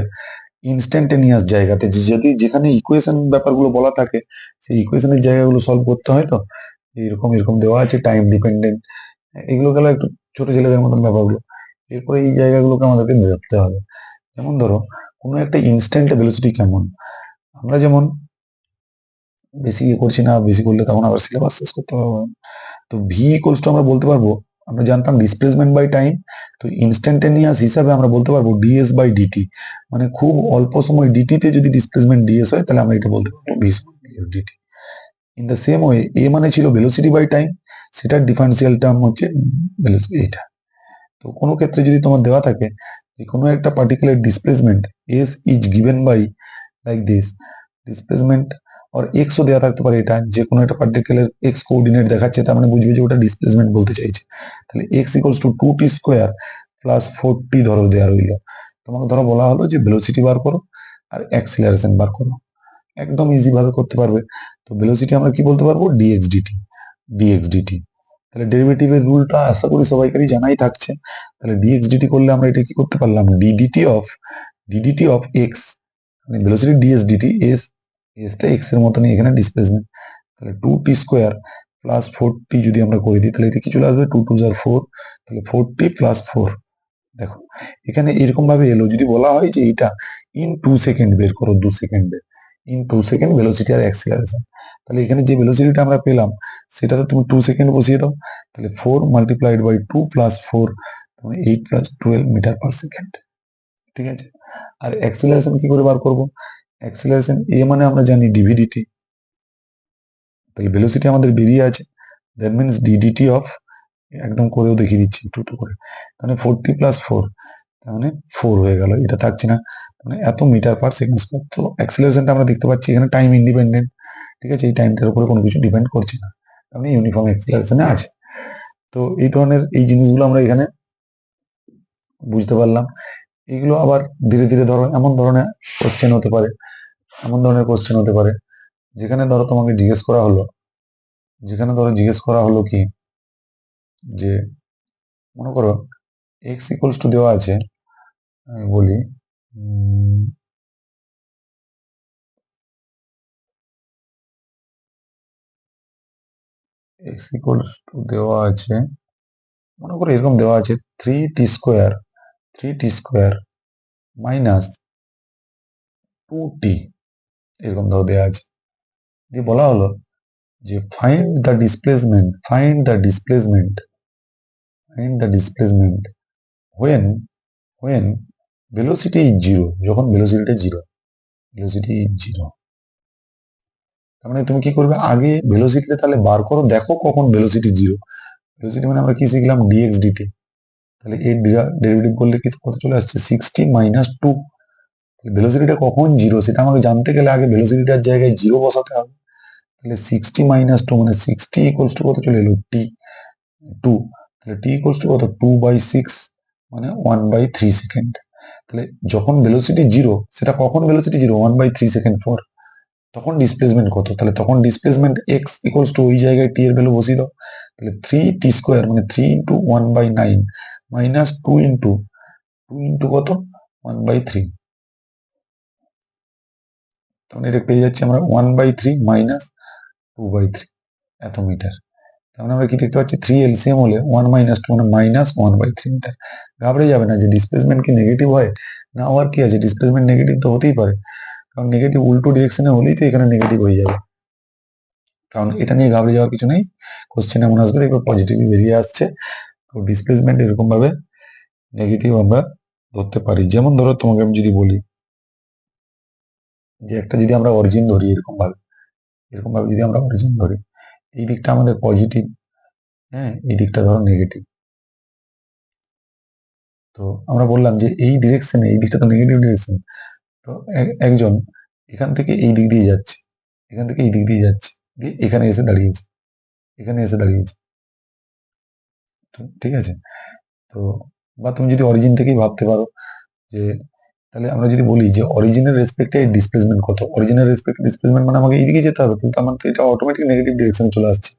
ইনস্ট্যান্টেনিয়াস জায়গাতে, যদি যেখানে ইকুয়েশন ব্যাপারগুলো বলা থাকে সেই ইকুয়েশনের জায়গাগুলো সলভ করতে হয়। তো এরকম এরকম দেওয়া আছে, টাইম ডিপেন্ডেন্ট, এগুলো গেল একটু ছোট ছেলেদের মতন ব্যাপারগুলো। এরপরে এই জায়গাগুলোকে আমাদেরকে ধরতে হবে। যেমন ধরো কোনো একটা ইনস্ট্যান্ট ভেলোসিটি কেমন, আমরা যেমন বেশি ইয়ে করছি না, বেশি করলে তখন আবার সিলেবাস শেষ করতে পারবো না। তো ভি ইকুয়ালস টু আমরা বলতে পারবো, আমরা জানতাম ডিসপ্লেসমেন্ট বাই টাইম, তো ইনস্ট্যান্টেনিয়াস হিসাবে আমরা বলতে পারবো ডিএস বাই ডিটি, মানে খুব অল্প সময় ডিটি তে যদি ডিসপ্লেসমেন্ট ডিএস হয় তাহলে আমরা এটা বলতে পারবো ভি সমান DS DT. In the same way এ মানে ছিল ভেলোসিটি বাই টাইম, সেটার ডিফারেন্সিয়াল টার্ম হচ্ছে ভেলোসিটি, এটা। তো কোনো ক্ষেত্রে যদি তোমার দেওয়া থাকে যে কোনো একটা particular displacement S is given by like this, displacement আর এক্সও দেওয়া থাকতে পারে, এটা যে কোনো একটা পার্টিকুলার এক্স কোঅর্ডিনেট দেখাচ্ছে, তার মানে বুঝবে যে ওটা ডিসপ্লেসমেন্ট বলতে চাইছে। তাহলে x equals to 2t square plus 4t ধরো দেওয়া রইল, তোমাকে ধরো বলা হলো যে ভেলোসিটি বার করো আর অ্যাক্সিলারেশন বার করো, একদম ইজি ভাবে করতে পারবে। তো ভেলোসিটি আমরা কি বলতে পারবো, ডিএক্স ডিটি, ডিএক্স ডিটি। তাহলে ডেরিভেটিভের রুলটা আশা করি সবাইকারই জানাই থাকছে। তাহলে ডিএক্স ডিটি করলে আমরা এটা কি করতে পারলাম, ডিডিটি অফ এক্স, মানে ভেলোসিটি ডিএস ডিটি, এসটা এক্স এর মতনই এখানে ডিসপ্লেসমেন্ট, তাহলে 2t স্কোয়ার প্লাস 4t যদি আমরা করে দিই তাহলে এটা কি চলে আসবে, 2 2 আর 4, তাহলে 4t প্লাস 4। দেখো এখানে এরকম ভাবে এলো, যদি বলা হয় যে এটা ইন 2 সেকেন্ড বের করো, 2 সেকেন্ডে ইন 2 সেকেন্ড ভেলোসিটি আর অ্যাক্সিলারেশন, তাহলে এখানে যে ভেলোসিটিটা আমরা পেলাম সেটাতে তুমি 2 সেকেন্ড বসিয়ে দাও, তাহলে 4 মাল্টিপ্লাইড বাই 2 প্লাস 4, তাহলে 8 প্লাস 12 মিটার পার সেকেন্ড। ঠিক আছে, আর অ্যাক্সিলারেশন কি করে বার করব, অ্যাক্সিলারেশন এ মানে আমরা জানি ডিভিডিটি, তাহলে ভেলোসিটি আমাদের বেরিয়ে আছে, দ্যাট মিনস ডিডিটি অফ, একদম করেও দেখিয়ে দিচ্ছি একটু একটু করে, তাহলে 40 প্লাস 4, তার মানে 4 হয়ে গেল, এটা থাকছে না, মানে এত মিটার পার সেকেন্ড স্কোয়ার। তো অ্যাক্সিলারেশনটা আমরা দেখতে পাচ্ছি এখানে টাইম ইন্ডিপেন্ডেন্ট, ঠিক আছে, এই টাইমটার উপরে কোনো কিছু ডিপেন্ড করছে না, তার মানে ইউনিফর্ম অ্যাক্সিলারেশনে আছে। তো এই ধরনের এই জিনিসগুলো আমরা এখানে বুঝতে পারলাম। এইগুলো আবার ধীরে ধীরে ধরো এমন ধরনের কোশ্চেন হতে পারে, এমন ধরনের কোশ্চেন হতে পারে যেখানে ধরো তোমাকে জিজ্ঞেস করা হলো, যেখানে ধরো জিজ্ঞেস করা হলো কি, যে মনে করো এক্স ইকুয়ালস টু দেওয়া আছে, আমি বলি এক্স ইকুয়ালস টু দেওয়া আছে, মনে করো এরকম দেওয়া আছে 3t স্কোয়ার মাইনাস 2t, এরকম ধরো দেওয়া আছে, দিয়ে বলা হলো যে find the displacement when velocity is zero, যখন ভেলোসিটিটা জিরো, ভেলোসিটি ইজ জিরো, তার মানে তুমি কি করবে, আগে ভেলোসিটিটা তাহলে বার করো, দেখো কখন ভেলোসিটি জিরো, ভেলোসিটি মানে আমরা কি শিখলাম, ডিএক্স ডিটি, তাহলে এর ডেরিভেটিভ করলে কি কত চলে আসছে, 60 মাইনাস 2, ভেলোসিটিটা কখন জিরো সেটা আমাকে জানতে গেলে আগে ভেলোসিটিটার জায়গায় জিরো বসাতে হবে, তাহলে 60 মাইনাস 2 মানে 60 ইকুয়ালস টু কত চলে এলো, টি 2, তাহলে টি ইকুয়ালস টু কত, 2/6 মানে 1/3 সেকেন্ড। তাহলে যখন ভেলোসিটি জিরো, সেটা কখন ভেলোসিটি জিরো, 1/3 সেকেন্ড পর, তখন ডিসপ্লেসমেন্ট কত, তাহলে তখন ডিসপ্লেসমেন্ট এক্স ইকুয়ালস টু ওই জায়গায় টি এর ভ্যালু বসিয়ে দাও, তাহলে 3t স্কোয়ার মানে 3 ইন্টু 1/9 মাইনাস 2 ইন্টু কত, 1/3, তখন এটা পেয়ে যাচ্ছি আমরা 1/3 মাইনাস 2/3, এত মিটার। তার মানে আমরা কি দেখতে পাচ্ছি, 3 এলসিএম হলে 1 মাইনাস 2 মানে মাইনাস 1/3 মিটার। ঘাবড়ে যাবে না যে ডিসপ্লেসমেন্ট কি নেগেটিভ হয়, না হওয়ার কি আছে, ডিসপ্লেসমেন্ট নেগেটিভ তো হতেই পারে, কারণ নেগেটিভ উল্টো ডিরেকশনে হলেই তো এখানে নেগেটিভ হয়ে যাবে, কারণ এটা নিয়ে ঘাবড়ে যাওয়ার কিছু নেই, কোশ্চেন এমন আসবে দেখবে পজিটিভই বেরিয়ে আসছে। তো ডিসপ্লেসমেন্ট এরকম ভাবে নেগেটিভ আমরা ধরতে পারি, যেমন ধরো তোমাকে আমি যদি বলি যে একটা যদি আমরা অরিজিন ধরি এরকম ভাবে যদি আমরা অরিজিন ধরি, এই দিকটা আমাদের পজিটিভ, হ্যাঁ এই দিকটা ধরো নেগেটিভ, তো আমরা বললাম যে এই ডিরেকশনে, এই দিকটা তো নেগেটিভ ডিরেকশন, তো একজন এখান থেকে এই দিক দিয়ে যাচ্ছে, এখান থেকে এই দিক দিয়ে যাচ্ছে, দিয়ে এখানে এসে দাঁড়িয়েছে, এখানে এসে দাঁড়িয়েছে, ঠিক আছে। তো বা তুমি যদি অরিজিন থেকেই ভাবতে পারো যে, তাহলে আমরা যদি বলি যে অরিজিনের রেসপেক্টে ডিসপ্লেসমেন্ট কত, অরিজিনের রেসপেক্টে ডিসপ্লেসমেন্ট মানে আমাকে এইদিকে যেতে হবে, কিন্তু আমার তো এটা অটোমেটিক নেগেটিভ ডিরেকশনে চলে আসছে।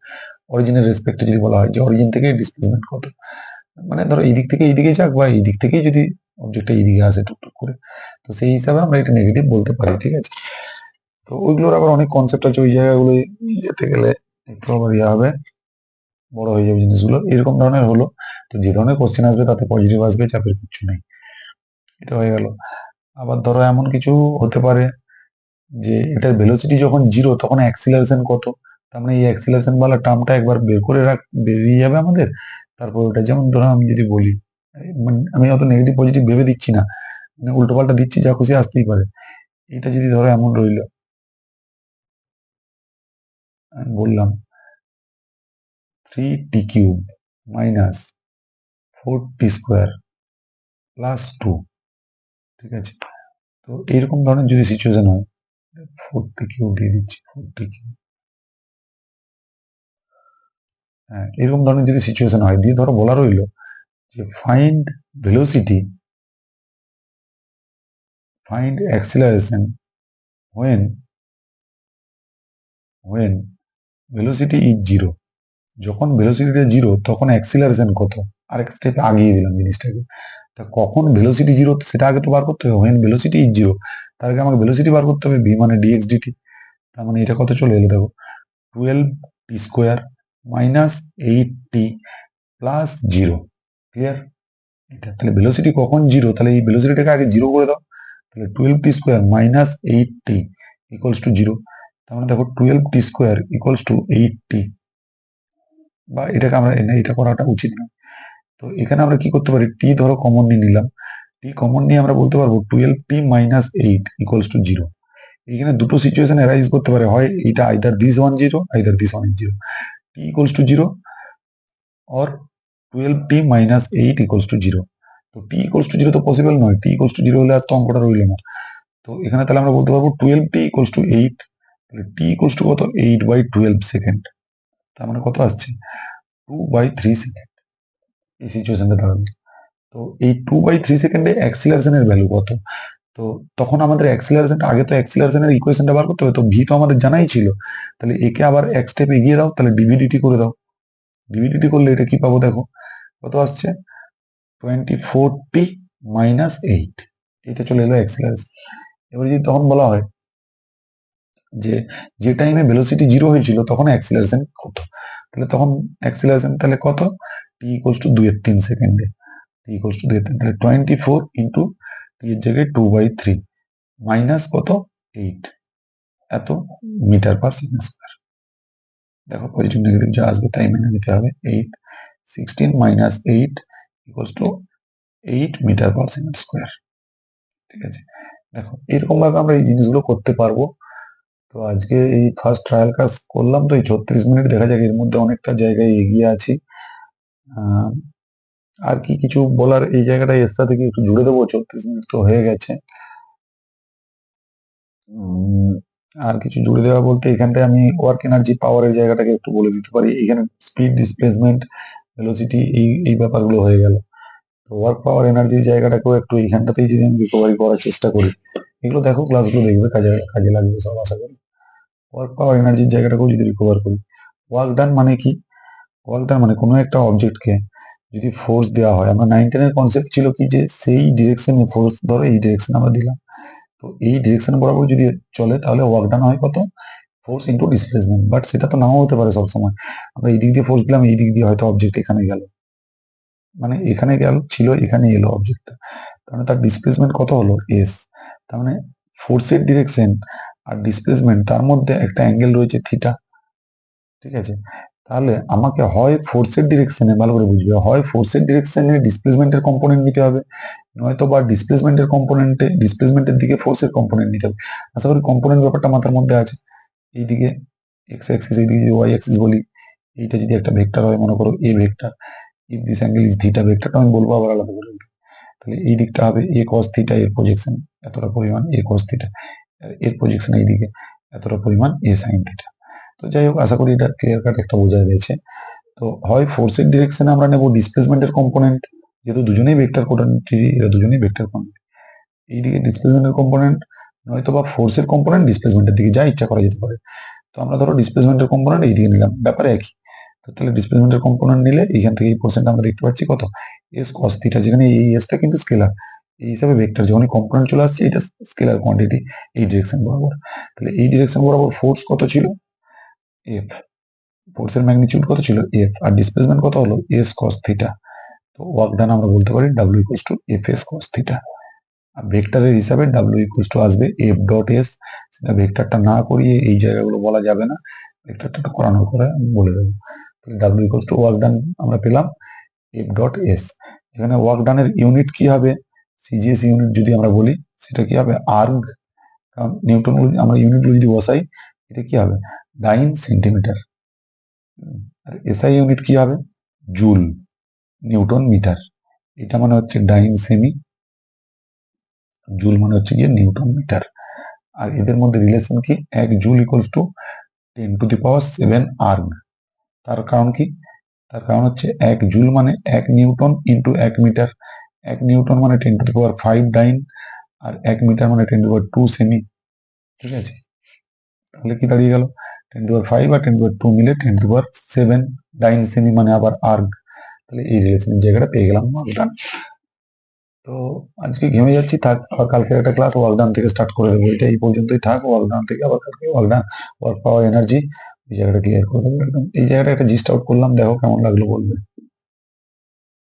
অরিজিনের রেসপেক্টে যদি বলা হয় যে অরিজিন থেকে ডিসপ্লেসমেন্ট কত, মানে ধরো এই দিক থেকে এইদিকে যাক, বা এই দিক থেকেই যদি অবজেক্টটা এইদিকে আসে টুকটুক করে, তো সেই হিসাবে আমরা এটা নেগেটিভ বলতে পারি, ঠিক আছে। তো ওইগুলোর আবার অনেক কনসেপ্ট আছে, ওই জায়গাগুলো যেতে গেলে একটু আবার ইয়ে হবে, বড় হয়ে যাবে জিনিসগুলো, এরকম ধরনের হলো। তো যে ধরনের কোশ্চেন আসবে তাতে পজিটিভ আসবে, চাপের কিছু নেই, এটা হয়ে গেল। আবার ধরো এমন কিছু হতে পারে যে এটার ভেলোসিটি যখন জিরো তখন অ্যাক্সিলারেশন কত, তার মানে এই অ্যাক্সিলারেশন वाला টার্মটা একবার বের করে বেরিয়ে যাবে আমাদের, তারপর ওটা, যেমন ধরো আমি যদি বলি, মানে আমি অত নেগেটিভ পজিটিভ ভেবে দিচ্ছি না, মানে উল্টো পাল্টা দিচ্ছি, যা খুশি আসতেই পারে, এটা যদি ধরো এমন রইল, আমি বললাম 3t³ মাইনাস 4t² প্লাস 2, ঠিক আছে। তো এইরকম ধরনের যদি সিচুয়েশন হয়, 4t³ দিয়ে দিচ্ছি, 4t³, হ্যাঁ এরকম ধরনের যদি সিচুয়েশন হয়, দিয়ে ধরো বলা রইল যে velocity find acceleration when velocity is zero, যখন ভেলোসিটিটা জিরো তখন অ্যাক্সিলারেশন কত, আরেক স্টেপ আগিয়ে দিলাম জিনিসটাকে, তা কখন ভেলোসিটি জিরো সেটা আগে তো বার করতে হবে, when ভেলোসিটি ইজ জিরো, তার আগে আমাকে ভেলোসিটি বার করতে হবে, ভি মানে ডিএক্স ডিটি, তার মানে এটা কত চলে এলো দেখো, 12t² minus 8t plus 0। Clear? এটা তাহলে ভেলোসিটি কখন জিরো, তাহলে এই ভেলোসিটিটাকে আগে জিরো করে দাও। তাহলে 12t² minus 8t equals to 0। তার মানে দেখো 12t² ইকুয়ালস টু 8t, বা এটাকে আমরা এটা করাটা উচিত না। তো এখানে আমরা কি করতে পারি, টি ধরো কমন নিয়ে নিলাম, টি কমন নিয়ে আমরা বলতে পারবো 12t মাইনাস 8 ইকুয়ালস টু 0। এখানে দুটো সিচুয়েশন অ্যারাইজ করতে পারে, হয় এটা either this one 0, either this one 0, T equals two 0 or 12t minus 8 equals two 0। তো টি ইকুয়ালস টু 0 তো পসিবল নয়, টি ইকুয়ালস টু 0 হলে আর তো অঙ্কটা রইল না। তো এখানে তাহলে আমরা বলতে পারবো 12t ইকুয়ালস টু 8, তাহলে টি ইকুয়ালস টু কত, 8/12 সেকেন্ড, তার মানে কত আসছে 2/3 সেকেন্ড। এই সিচুয়েশনটা দাঁড়াবে। তো এই 2/3 সেকেন্ডে অ্যাক্সিলারেশনের ভ্যালু কত? তো তখন আমাদের অ্যাক্সিলারেশন, আগে তো অ্যাক্সিলারেশনের ইকুয়েশনটা বার করতে হবে, তো ভি তো আমাদের জানাই ছিল, তাহলে একে আবার এক স্টেপ এগিয়ে দাও, তাহলে ডিভিডিটি করে দাও। ডিভিডিটি করলে এটা কি পাবো দেখো, কত আসছে 24t মাইনাস 8, এটা চলে এলো অ্যাক্সিলারেশন। এবার যদি তখন বলা হয় যে টাইমে ভেলোসিটি জিরো হয়েছিল তখন অ্যাক্সিলারেশন কত, তাহলে তখন অ্যাক্সিলারেশন তাহলে কত, টি ইকুয়ালস টু 2/3 সেকেন্ডে, টি ইকুয়ালস টু 2/3, তাহলে 24 ইন্টু টি এর জায়গায় 2/3 মাইনাস কত 8, এত মিটার পার সেকেন্ড স্কোয়ার। দেখো পজিটিভ নেগেটিভ যা আসবে তাই মেনে নিতে হবে। 8 16 minus 8 equals to 8 meter per second square. ঠিক আছে, দেখো এরকম ভাবে আমরা এই জিনিসগুলো করতে পারবো। তো আজকে এই ফার্স্ট ট্রায়াল ক্লাস করলাম, তো এই 36 মিনিট, দেখা যাক এর মধ্যে অনেকটা জায়গায় এগিয়ে আছি। আর কি কিছু বলার এই জায়গাটায় এর সাথে কি একটু জুড়ে দেবো, 36 মিনিট তো হয়ে গেছে। আর কিছু জুড়ে দেওয়া বলতে এখানটায় আমি ওয়ার্ক এনার্জি পাওয়ারের জায়গাটাকে একটু বলে দিতে পারি। এখানে স্পিড, ডিসপ্লেসমেন্ট, ভেলোসিটি, এই ব্যাপারগুলো হয়ে গেল। তো ওয়ার্ক পাওয়ার এনার্জির জায়গাটাকেও একটু এইখানটাতেই যদি আমি রিকভারি করার চেষ্টা করি, এগুলো দেখো ক্লাসগুলো দেখবে, কাজে লাগবে সব আশা করি। ওয়ার্ক পাওয়ার এনার্জির জায়গাটাকেও যদি রিকভার করি, ওয়ার্ক ডান মানে কি, ওয়ার্ক ডান মানে কোনো একটা অবজেক্টকে যদি ফোর্স দেওয়া হয়, আমরা 9, 10 এর কনসেপ্ট ছিল কি যে সেই ডিরেকশনে ফোর্স, ধরো এই ডিরেকশনে আমরা দিলাম, তো এই ডিরেকশন বরাবর যদি চলে তাহলে ওয়ার্ক ডান হয় কত, ফোর্স ইন্টু ডিসপ্লেসমেন্ট। বাট সেটা তো নাও হতে পারে সবসময়, আমরা এই দিক দিয়ে ফোর্স দিলাম, এই দিক দিয়ে হয়তো অবজেক্ট এখানে গেল, মানে এখানে গেল ছিল, এখানে এলো অবজেক্টটা, তাহলে তার ডিসপ্লেসমেন্ট কত হলো এস। তার মানে ফোর্সের ডিরেকশন আর ডিসপ্লেসমেন্ট তার মধ্যে একটা অ্যাঙ্গেল রয়েছে থিটা। ঠিক আছে, তাহলে আমাকে হয় ফোর্সের ডিরেকশনে, ভালো করে বুঝবে, হয় ফোর্সের ডিরেকশনে ডিসপ্লেসমেন্টের কম্পোনেন্ট নিতে হবে, নয়তো বা ডিসপ্লেসমেন্টের দিকে ফোর্সের কম্পোনেন্ট নিতে হবে। আশা করি কম্পোনেন্ট ব্যাপারটা মাথার মধ্যে আছে। এইদিকে এক্স অ্যাক্সিস, এইদিকে যদি ওয়াই অ্যাক্সিস বলি, এইটা যদি একটা ভেক্টর হয়, মনে করো A vector, if this angle is theta, ভেক্টরটা আমি বলবো আবার আলাদা করে, তাহলে এই দিকটা হবে এ কস থিটা, এর প্রজেকশন এতটা পরিমাণ এ কস থিটা, এর প্রজেকশন এইদিকে এতটা পরিমাণ এ সাইন থিটা। তো যাই হোক, আশা করি এটা ক্লিয়ার কাট একটা বোঝা গেছে। তো হয় ফোর্সের ডিরেকশনে আমরা নেব ডিসপ্লেসমেন্টের কম্পোনেন্ট, যেহেতু দুজনেই ভেক্টর কোয়ান্টিটি, এরা দুজনেই ভেক্টর কোয়ান্টিটি, এইদিকে ডিসপ্লেসমেন্টের কম্পোনেন্ট, নয়তো বা ফোর্সের কম্পোনেন্ট ডিসপ্লেসমেন্টের দিকে, যা ইচ্ছা করা যেতে পারে। তো আমরা ধরো ডিসপ্লেসমেন্টের কম্পোনেন্ট এইদিকে নিলাম, ব্যাপারে একই। তো তাহলে ডিসপ্লেসমেন্টের কম্পোনেন্ট নিলে এইখান থেকে এই পোর্শনটা আমরা দেখতে পাচ্ছি কত, এস কস থিটা, যেখানে এই এসটা কিন্তু স্কেলার, এই হিসাবে ভেক্টর যখনই কম্পোনেন্ট চলে আসছে, এটা স্কেলার কোয়ান্টিটি এই ডিরেকশন বরাবর। তাহলে এই ডিরেকশন বরাবর ফোর্স কত ছিল, এফ, ফোর্সের ম্যাগনিটিউড কত ছিল এফ, আর ডিসপ্লেসমেন্ট কত হলো এস কস থিটা। তো ওয়ার্ক ডান আমরা বলতে পারি W equals to F S cos theta. আর ভেক্টরের হিসাবে ডাব্লিউ ইকুয়ালস টু আসবে এফ ডট এস, সেটা ভেক্টরটা না করিয়ে এই জায়গাগুলো বলা যাবে না, ভেক্টরটা করানোর পরে আমি বলে দেবো। তাহলে W equals to work done আমরা পেলাম এফ ডট এস, যেখানে ওয়ার্ক ডানের ইউনিট কি হবে, সিজিএস ইউনিট যদি আমরা বলি সেটা কি হবে আর্গ, কারণ নিউটন আমরা ইউনিটগুলো যদি বসাই, এটা কি হবে ডাইন সেন্টিমিটার। আর এসআই ইউনিট কি হবে জুল, নিউটন মিটার, এটা মানে হচ্ছে ডাইন সেমি, জুল মানে হচ্ছে গিয়ে নিউটন মিটার। আর এদের মধ্যে রিলেশন কি, 1 জুল ইকুয়ালস টু 10⁻⁷ আর্গ। তার কারণ কি, তার কারণ হচ্ছে 1 জুল মানে 1 নিউটন ইন্টু 1 মিটার, 1 নিউটন মানে 10⁵ ডাইন, আর 1 মিটার মানে 10⁻² সেমি। ঠিক আছে, তাহলে কি দাঁড়িয়ে গেল 10⁵ আর 10⁻² মিলে 10⁻⁷ ডাইন সেমি মানে আবার আর্গ। তাহলে এই রিলেশনের জায়গাটা পেয়ে গেলাম ওয়ার্ক ডান। তো আজকে ঘেমে যাচ্ছি, থাক, আবার কালকে একটা ক্লাস ওয়ার্ক ডান থেকে স্টার্ট করে দেবো। এটা এই পর্যন্তই থাক, ওয়ার্ক ডান থেকে আবার কালকে work done, work power energy, এই জায়গাটা ক্লিয়ার করে দেবো একদম। এই জায়গাটা একটা জিস্ট আউট করলাম, দেখো কেমন লাগলো বলবে।